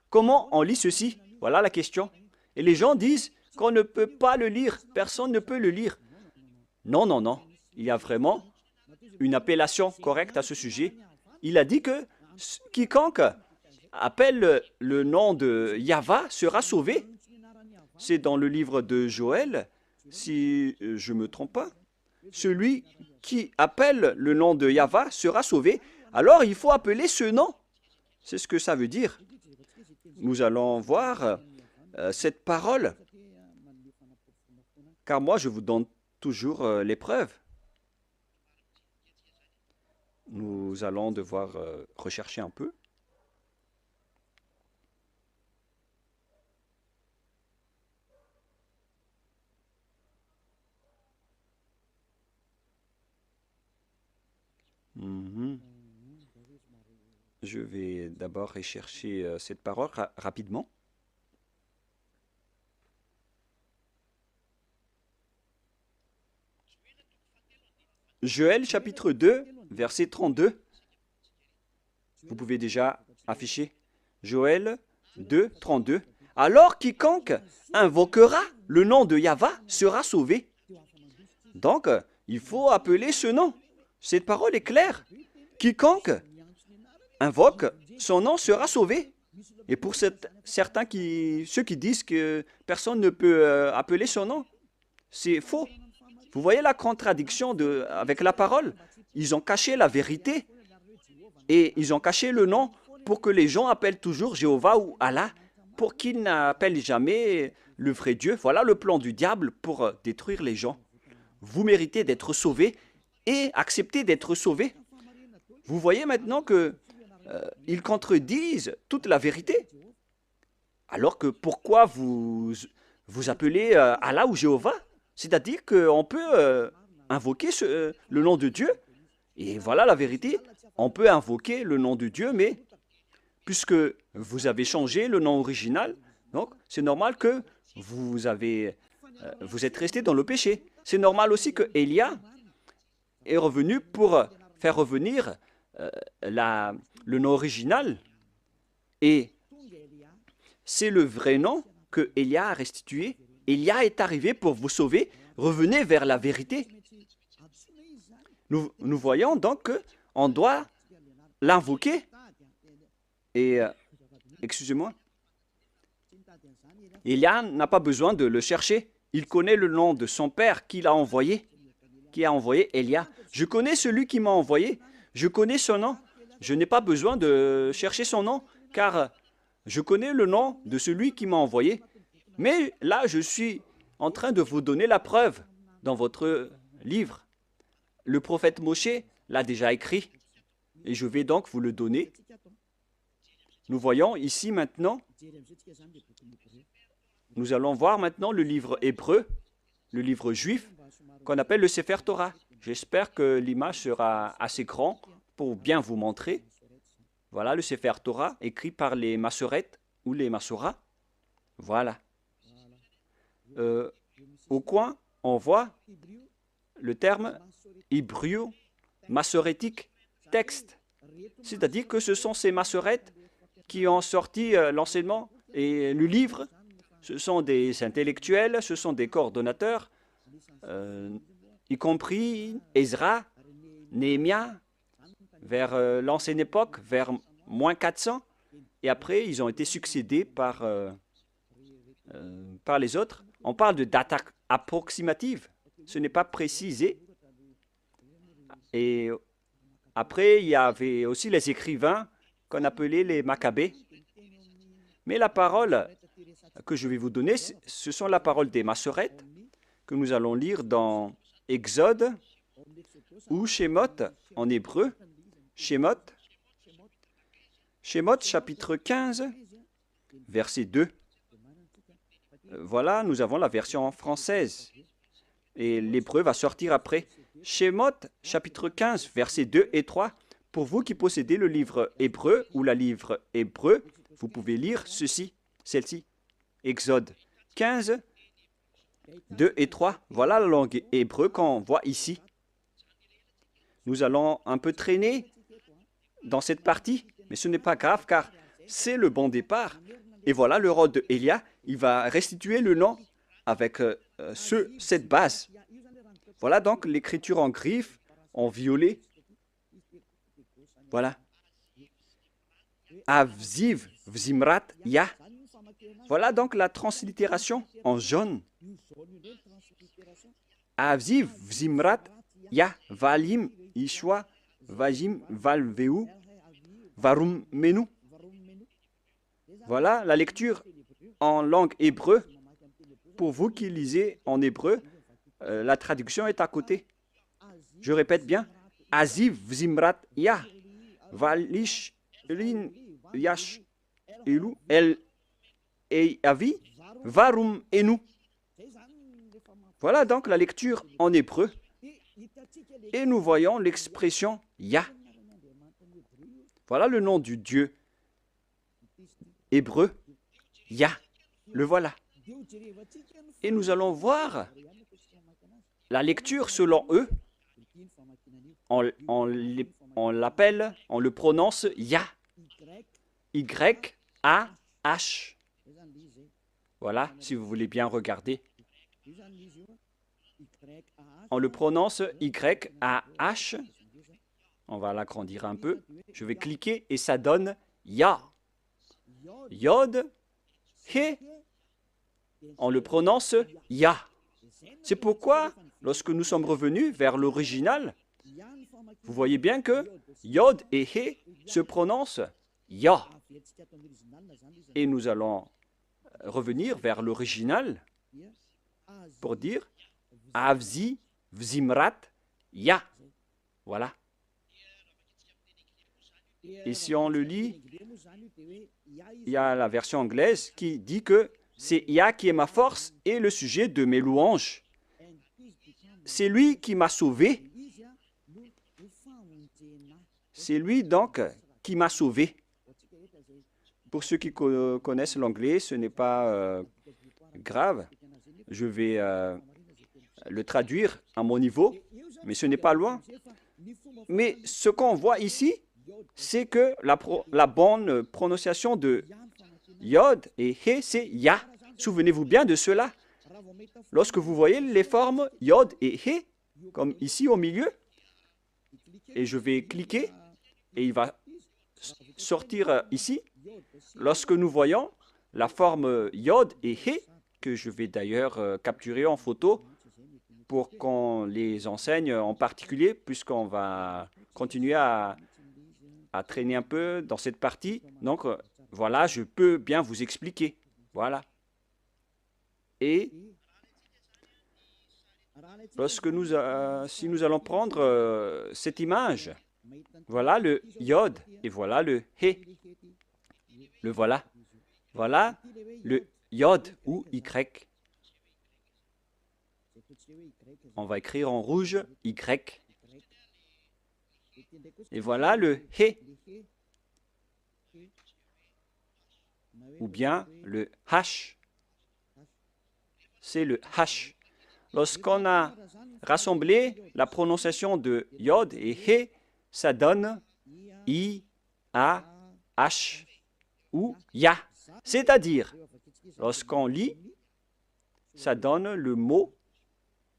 comment on lit ceci? Voilà la question. Et les gens disent qu'on ne peut pas le lire, personne ne peut le lire. Non, non, non, il y a vraiment une appellation correcte à ce sujet. Il a dit que quiconque appelle le nom de Yahva sera sauvé. C'est dans le livre de Joël, si je ne me trompe pas. Celui qui appelle le nom de Yahva sera sauvé. Alors il faut appeler ce nom. C'est ce que ça veut dire. Nous allons voir cette parole, car moi je vous donne toujours les preuves. Nous allons devoir rechercher un peu. Je vais d'abord rechercher cette parole rapidement. Joël chapitre 2, verset 32. Vous pouvez déjà afficher. Joël 2, 32. Alors quiconque invoquera le nom de Yahva sera sauvé. Donc, il faut appeler ce nom. Cette parole est claire. Quiconque invoque son nom sera sauvé. Et pour certains ceux qui disent que personne ne peut appeler son nom, c'est faux. Vous voyez la contradiction avec la parole? Ils ont caché la vérité et ils ont caché le nom pour que les gens appellent toujours Jéhovah ou Allah, pour qu'ils n'appellent jamais le vrai Dieu. Voilà le plan du diable pour détruire les gens. Vous méritez d'être sauvés et accepter d'être sauvés. Vous voyez maintenant que ils contredisent toute la vérité. Alors que pourquoi vous appelez Allah ou Jéhovah? C'est-à-dire qu'on peut invoquer le nom de Dieu. Et voilà la vérité. On peut invoquer le nom de Dieu, mais puisque vous avez changé le nom original, donc c'est normal que vous êtes resté dans le péché. C'est normal aussi que Élia est revenu pour faire revenir le nom original. Et c'est le vrai nom que Élia a restitué. Élia est arrivé pour vous sauver. Revenez vers la vérité. Nous voyons donc qu'on doit l'invoquer. Et, excusez-moi, Élia n'a pas besoin de le chercher. Il connaît le nom de son père qui a envoyé Élia. Je connais celui qui m'a envoyé. Je connais son nom. Je n'ai pas besoin de chercher son nom, car je connais le nom de celui qui m'a envoyé. Mais là, je suis en train de vous donner la preuve dans votre livre. Le prophète Moshe l'a déjà écrit, et je vais donc vous le donner. Nous voyons ici maintenant, nous allons voir maintenant le livre hébreu, le livre juif, qu'on appelle le Sefer Torah. J'espère que l'image sera assez grande pour bien vous montrer. Voilà le Sefer Torah, écrit par les Massorètes ou les Massoras. Voilà. Au coin, on voit le terme hébreu-massorétique texte. C'est-à-dire que ce sont ces Massorètes qui ont sorti l'enseignement et le livre. Ce sont des intellectuels, ce sont des coordonnateurs, y compris Ezra, Néhémia, vers l'ancienne époque, vers moins 400. Et après, ils ont été succédés par les autres. On parle de date approximative. Ce n'est pas précisé. Et après, il y avait aussi les écrivains qu'on appelait les Maccabées. Mais la parole que je vais vous donner, ce sont la parole des Massorètes que nous allons lire dans Exode ou Shemot en hébreu. Shemot chapitre 15, verset 2. Voilà, nous avons la version française. Et l'hébreu va sortir après. Shemot chapitre 15, verset 2 et 3. Pour vous qui possédez le livre hébreu ou la livre hébreu, vous pouvez lire ceci, celle-ci. Exode 15, 2 et 3. Voilà la langue hébreu qu'on voit ici. Nous allons un peu traîner dans cette partie, mais ce n'est pas grave car c'est le bon départ. Et voilà le rôle de Élia, il va restituer le nom avec cette base. Voilà donc l'écriture en griffe, en violet. Voilà. Avziv, Vzimrat, Ya. Voilà donc la translittération en jaune. Avziv, Vzimrat, Ya, Valim, Ishwa, Vajim, Valveu, Varum, Menu. Voilà la lecture en langue hébreu. Pour vous qui lisez en hébreu, la traduction est à côté. Je répète bien. Aziv, Vzimrat, Ya, Valish, Lin, Yash, Elu, El, Avi, Varum, Enu. Voilà donc la lecture en hébreu. Et nous voyons l'expression Ya. Voilà le nom du Dieu hébreu. Ya. Le voilà. Et nous allons voir la lecture selon eux. On l'appelle, on le prononce Ya. Y-A-H. Voilà, si vous voulez bien regarder. On le prononce Y-A-H. On va l'agrandir un peu. Je vais cliquer et ça donne Ya. Yod, He. On le prononce Ya. C'est pourquoi, lorsque nous sommes revenus vers l'original, vous voyez bien que Yod et He se prononcent Ya. Et nous allons revenir vers l'original pour dire Avzi, Vzimrat, Ya. Voilà. Et si on le lit, il y a la version anglaise qui dit que c'est Ya qui est ma force et le sujet de mes louanges. C'est lui qui m'a sauvé. C'est lui donc qui m'a sauvé. Pour ceux qui connaissent l'anglais, ce n'est pas grave. Je vais le traduire à mon niveau, mais ce n'est pas loin. Mais ce qu'on voit ici, c'est que la bonne prononciation de Yod et He, c'est Ya. Souvenez-vous bien de cela. Lorsque vous voyez les formes Yod et He, comme ici au milieu, et je vais cliquer, et il va sortir ici. Lorsque nous voyons la forme Yod et He, que je vais d'ailleurs capturer en photo pour qu'on les enseigne en particulier, puisqu'on va continuer à traîner un peu dans cette partie. Donc, voilà, je peux bien vous expliquer. Voilà. Et lorsque si nous allons prendre cette image, voilà le Yod et voilà le He. Le voilà. Voilà le Yod ou Y. On va écrire en rouge Y. Et voilà le He. Ou bien le H. C'est le H. Lorsqu'on a rassemblé la prononciation de Yod et He, ça donne I, A, H ou Ya. C'est-à-dire, lorsqu'on lit, ça donne le mot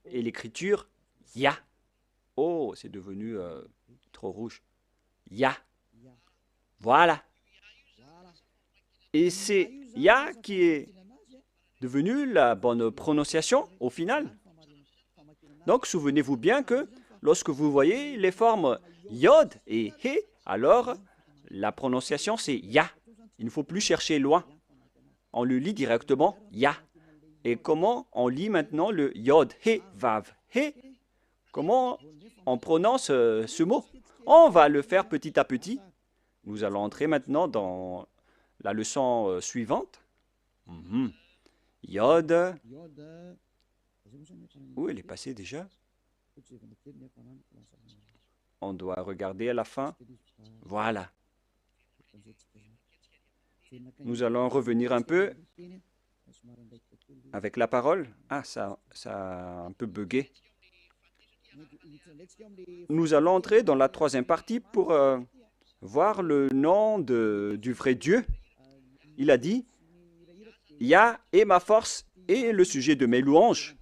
et l'écriture Ya. Oh, c'est devenu trop rouge. Ya. Voilà. Et c'est Ya qui est devenu la bonne prononciation au final. Donc, souvenez-vous bien que lorsque vous voyez les formes Yod et He, alors la prononciation c'est Ya. Il ne faut plus chercher loin. On le lit directement Ya. Et comment on lit maintenant le Yod, He, Vav, He? Comment on prononce ce mot? On va le faire petit à petit. Nous allons entrer maintenant dans la leçon suivante. Yod. Où elle est passée déjà? on doit regarder à la fin. Voilà. Nous allons revenir un peu avec la parole. Ah, ça a un peu bugué. Nous allons entrer dans la troisième partie pour voir le nom du vrai Dieu. Il a dit, Yah est ma force et le sujet de mes louanges.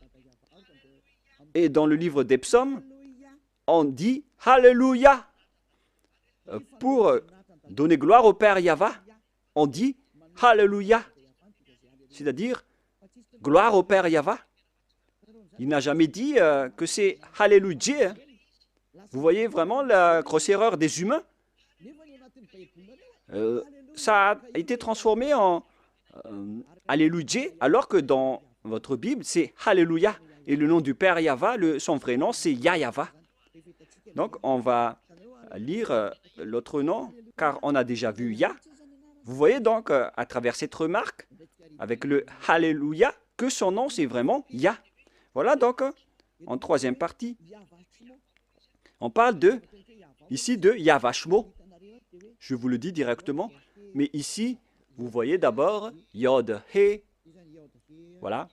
Et dans le livre des psaumes, on dit Alléluia. Pour donner gloire au Père Yahva, on dit Alléluia. C'est-à-dire gloire au Père Yahva. Il n'a jamais dit que c'est Alléluia. Vous voyez vraiment la grosse erreur des humains. Ça a été transformé en Alléluia, alors que dans votre Bible, c'est Alléluia. Et le nom du Père Yahva, son vrai nom, c'est Yahva. Donc, on va lire l'autre nom, car on a déjà vu Yah. Vous voyez donc, à travers cette remarque, avec le Alléluia, que son nom, c'est vraiment Yah. Voilà donc, en troisième partie, on parle ici de Yahva Shmo. Je vous le dis directement, mais ici, vous voyez d'abord Yod, He. Voilà.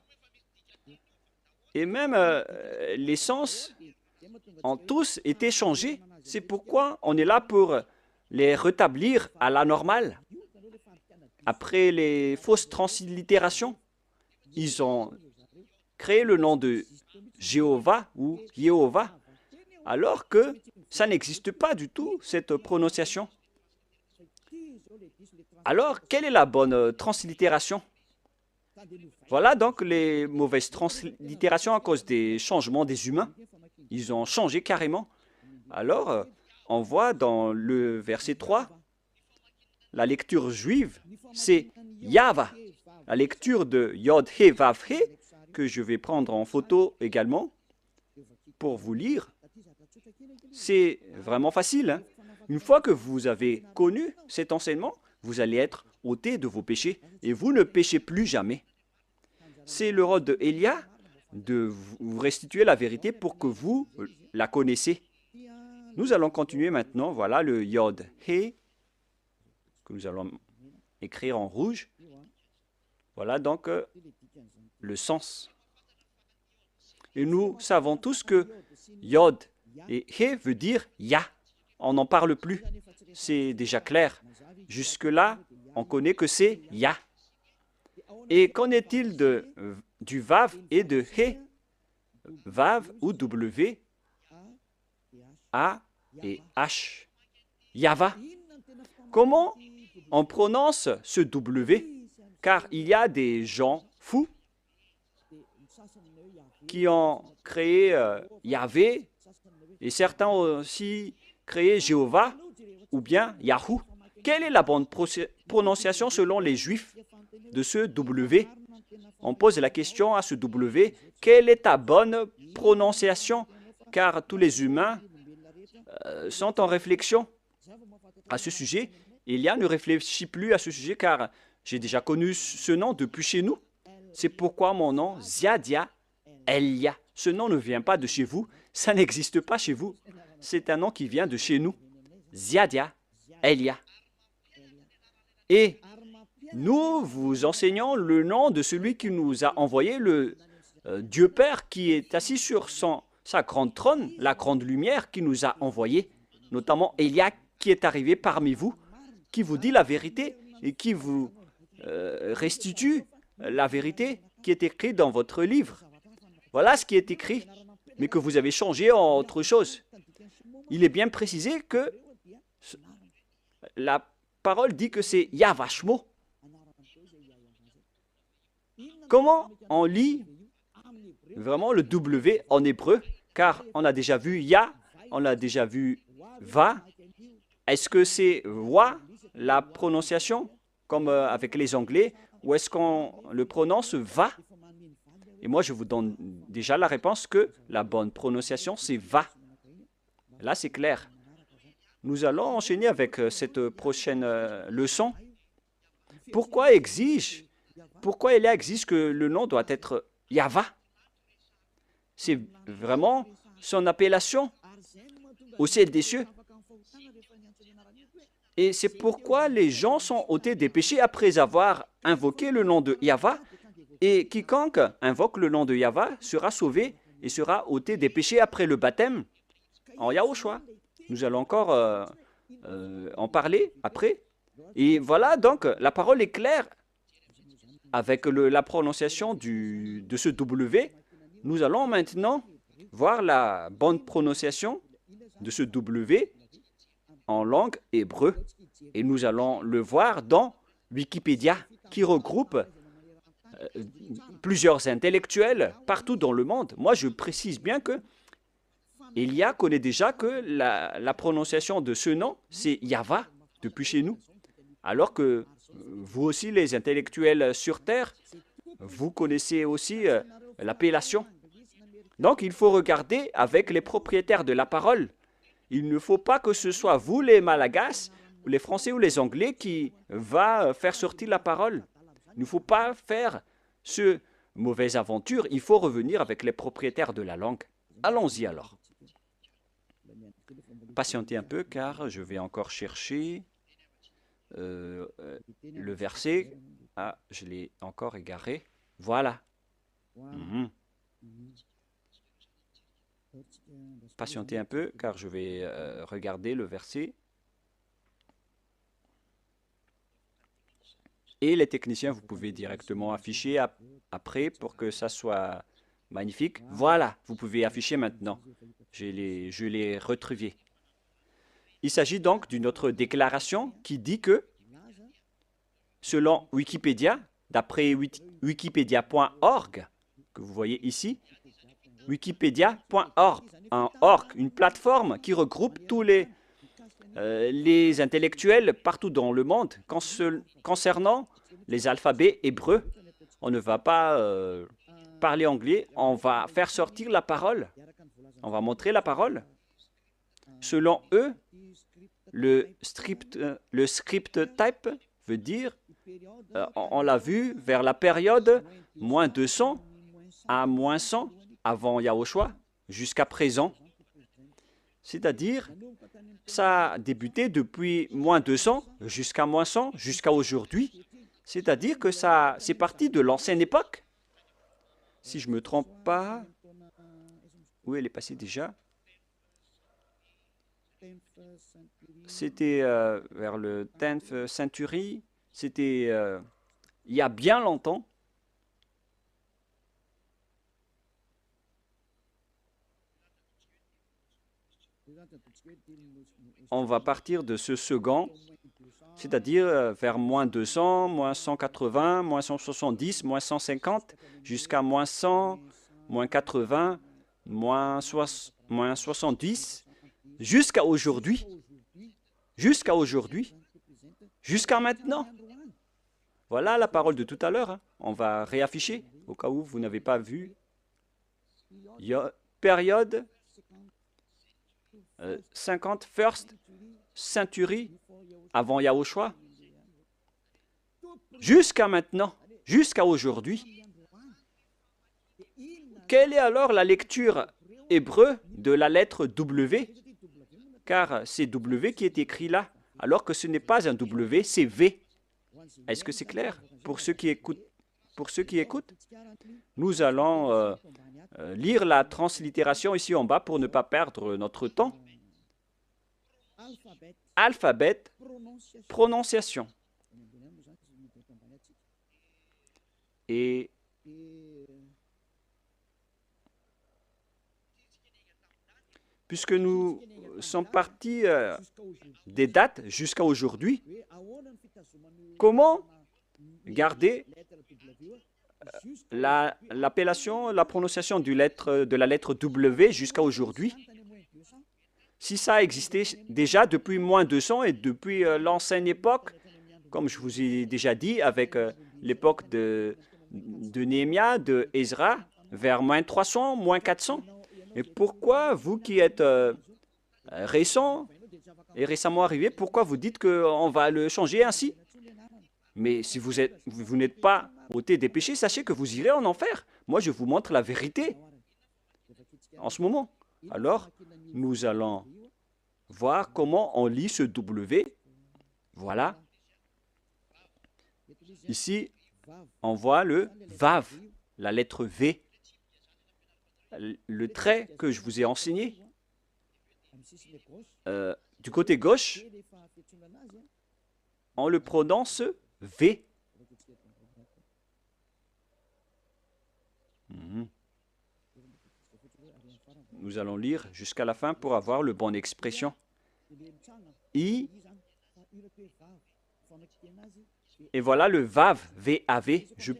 Et même les sens ont tous été changés. C'est pourquoi on est là pour les rétablir à la normale. Après les fausses translittérations, ils ont créé le nom de Jéhovah ou Yehovah, alors que ça n'existe pas du tout, cette prononciation. Alors, quelle est la bonne translittération? Voilà donc les mauvaises translittérations à cause des changements des humains. Ils ont changé carrément. Alors, on voit dans le verset 3, la lecture juive, c'est Yahva. La lecture de Yod He Vav He, que je vais prendre en photo également pour vous lire, c'est vraiment facile. Hein? Une fois que vous avez connu cet enseignement, vous allez être ôté de vos péchés et vous ne péchez plus jamais. C'est le rôle de Elia de vous restituer la vérité pour que vous la connaissez. Nous allons continuer maintenant. Voilà le Yod He que nous allons écrire en rouge. Voilà donc le sens. Et nous savons tous que Yod et He veut dire Yah. On n'en parle plus. C'est déjà clair. Jusque-là, on connaît que c'est Yah. Et qu'en est-il du Vav et de He? Vav ou W, A et H. Yahva. Comment on prononce ce W? Car il y a des gens fous qui ont créé Yahvé et certains ont aussi créé Jéhovah ou bien Yahou. Quelle est la bonne prononciation selon les Juifs de ce W? On pose la question à ce W, quelle est ta bonne prononciation? Car tous les humains sont en réflexion à ce sujet. Elia ne réfléchit plus à ce sujet car j'ai déjà connu ce nom depuis chez nous. C'est pourquoi mon nom, Ziadia Elia. Ce nom ne vient pas de chez vous, ça n'existe pas chez vous. C'est un nom qui vient de chez nous. Ziadia Elia. Et nous vous enseignons le nom de celui qui nous a envoyé, le Dieu Père qui est assis sur sa grande trône, la grande lumière qui nous a envoyés, notamment Elia qui est arrivé parmi vous, qui vous dit la vérité et qui vous restitue la vérité qui est écrite dans votre livre. Voilà ce qui est écrit, mais que vous avez changé en autre chose. Il est bien précisé que la parole dit que c'est Yahva Shmo. Comment on lit vraiment le W en hébreu? Car on a déjà vu Yah, on a déjà vu Va. Est-ce que c'est Wa, la prononciation, comme avec les Anglais, ou est-ce qu'on le prononce Va? Et moi, je vous donne déjà la réponse que la bonne prononciation, c'est Va. Là, c'est clair. Nous allons enchaîner avec cette prochaine leçon. Pourquoi Elia exige que le nom doit être Yahva? C'est vraiment son appellation. au ciel des cieux. Et c'est pourquoi les gens sont ôtés des péchés après avoir invoqué le nom de Yahva. Et quiconque invoque le nom de Yahva sera sauvé et sera ôté des péchés après le baptême en Yahushua. Nous allons encore en parler après. Et voilà, donc, la parole est claire. Avec la prononciation de ce W, nous allons maintenant voir la bonne prononciation de ce W en langue hébreu. Et nous allons le voir dans Wikipédia, qui regroupe plusieurs intellectuels partout dans le monde. Moi, je précise bien que Elia connaît déjà que la prononciation de ce nom, c'est Yahva, depuis chez nous. Alors que vous aussi, les intellectuels sur Terre, vous connaissez aussi l'appellation. Donc, il faut regarder avec les propriétaires de la parole. Il ne faut pas que ce soit vous, les Malagasy, les Français ou les Anglais, qui va faire sortir la parole. Il ne faut pas faire ce mauvaise aventure. Il faut revenir avec les propriétaires de la langue. Allons-y alors. Patientez un peu, car je vais encore chercher le verset. Ah, je l'ai encore égaré. Voilà. Patientez un peu, car je vais regarder le verset. Et les techniciens, vous pouvez directement afficher après pour que ça soit magnifique. Voilà, vous pouvez afficher maintenant. Je l'ai retrouvé. Il s'agit donc d'une autre déclaration qui dit que, selon Wikipédia, d'après wikipedia.org, que vous voyez ici, wikipedia.org, une plateforme qui regroupe tous les intellectuels partout dans le monde concernant les alphabets hébreux. On ne va pas parler anglais, on va faire sortir la parole. On va montrer la parole. Selon eux, le script type veut dire, on l'a vu, vers la période moins 200 à moins 100 avant Yahushua jusqu'à présent. C'est-à-dire, ça a débuté depuis moins 200 jusqu'à moins 100, jusqu'à aujourd'hui. C'est-à-dire que c'est parti de l'ancienne époque. Si je ne me trompe pas, où elle est passée déjà? C'était vers le 10th century. C'était il y a bien longtemps. On va partir de ce second, c'est-à-dire vers moins 200, moins 180, moins 170, moins 150, jusqu'à moins 100, moins 80, moins 70, jusqu'à aujourd'hui, jusqu'à maintenant. Voilà la parole de tout à l'heure. On va réafficher, au cas où vous n'avez pas vu. Période 51st century avant Yahushua, jusqu'à maintenant, jusqu'à aujourd'hui. Quelle est alors la lecture hébreu de la lettre W? Car c'est W qui est écrit là, alors que ce n'est pas un W, c'est V. Est-ce que c'est clair pour ceux qui écoutent? Nous allons lire la translittération ici en bas pour ne pas perdre notre temps. Alphabet, prononciation. Et puisque nous sommes partis des dates jusqu'à aujourd'hui, comment garder l'appellation, la prononciation de la lettre W jusqu'à aujourd'hui? Si ça existait déjà depuis moins 200 et depuis l'ancienne époque, comme je vous ai déjà dit, avec l'époque de Néhémia, de Ezra, vers moins 300, moins 400. Et pourquoi vous qui êtes récent et récemment arrivé, pourquoi vous dites qu'on va le changer ainsi? Mais si vous n'êtes pas ôté des péchés, sachez que vous irez en enfer. Moi, je vous montre la vérité en ce moment. Alors, nous allons voir comment on lit ce W. Voilà. Ici, on voit le Vav, la lettre V. Le trait que je vous ai enseigné, du côté gauche, on le prononce V. Nous allons lire jusqu'à la fin pour avoir le bon expression. I. Et voilà le Vav, V-A-V. Je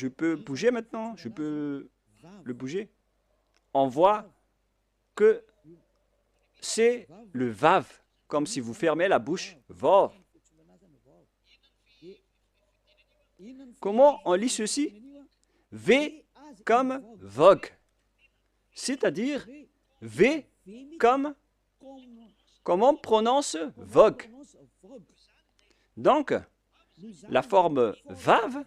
peux bouger maintenant. Je peux le bouger. On voit que c'est le Vav, comme si vous fermez la bouche. Vav. Comment on lit ceci? V comme vogue, c'est-à-dire V comme comment on prononce vogue. Donc, la forme Vav,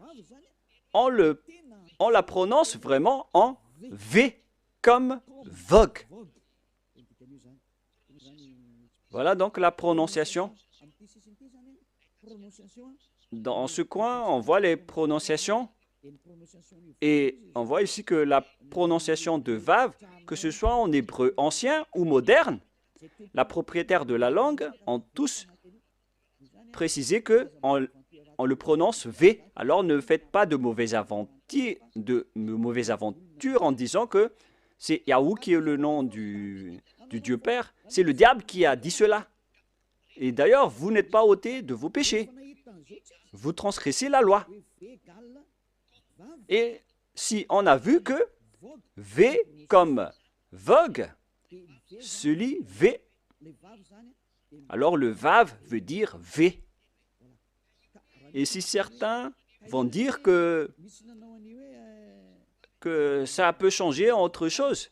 on la prononce vraiment en V comme vogue. Voilà donc la prononciation. Dans ce coin, on voit les prononciations. Et on voit ici que la prononciation de Vav, que ce soit en hébreu ancien ou moderne, la propriétaire de la langue ont tous précisé qu'on le prononce V. Alors ne faites pas de mauvaises aventures en disant que c'est Yahou qui est le nom du Dieu Père. C'est le diable qui a dit cela. Et d'ailleurs, vous n'êtes pas ôté de vos péchés. Vous transgressez la loi. Et si on a vu que V comme vogue se lit V, alors le Vav veut dire V. Et si certains vont dire que ça peut changer en autre chose,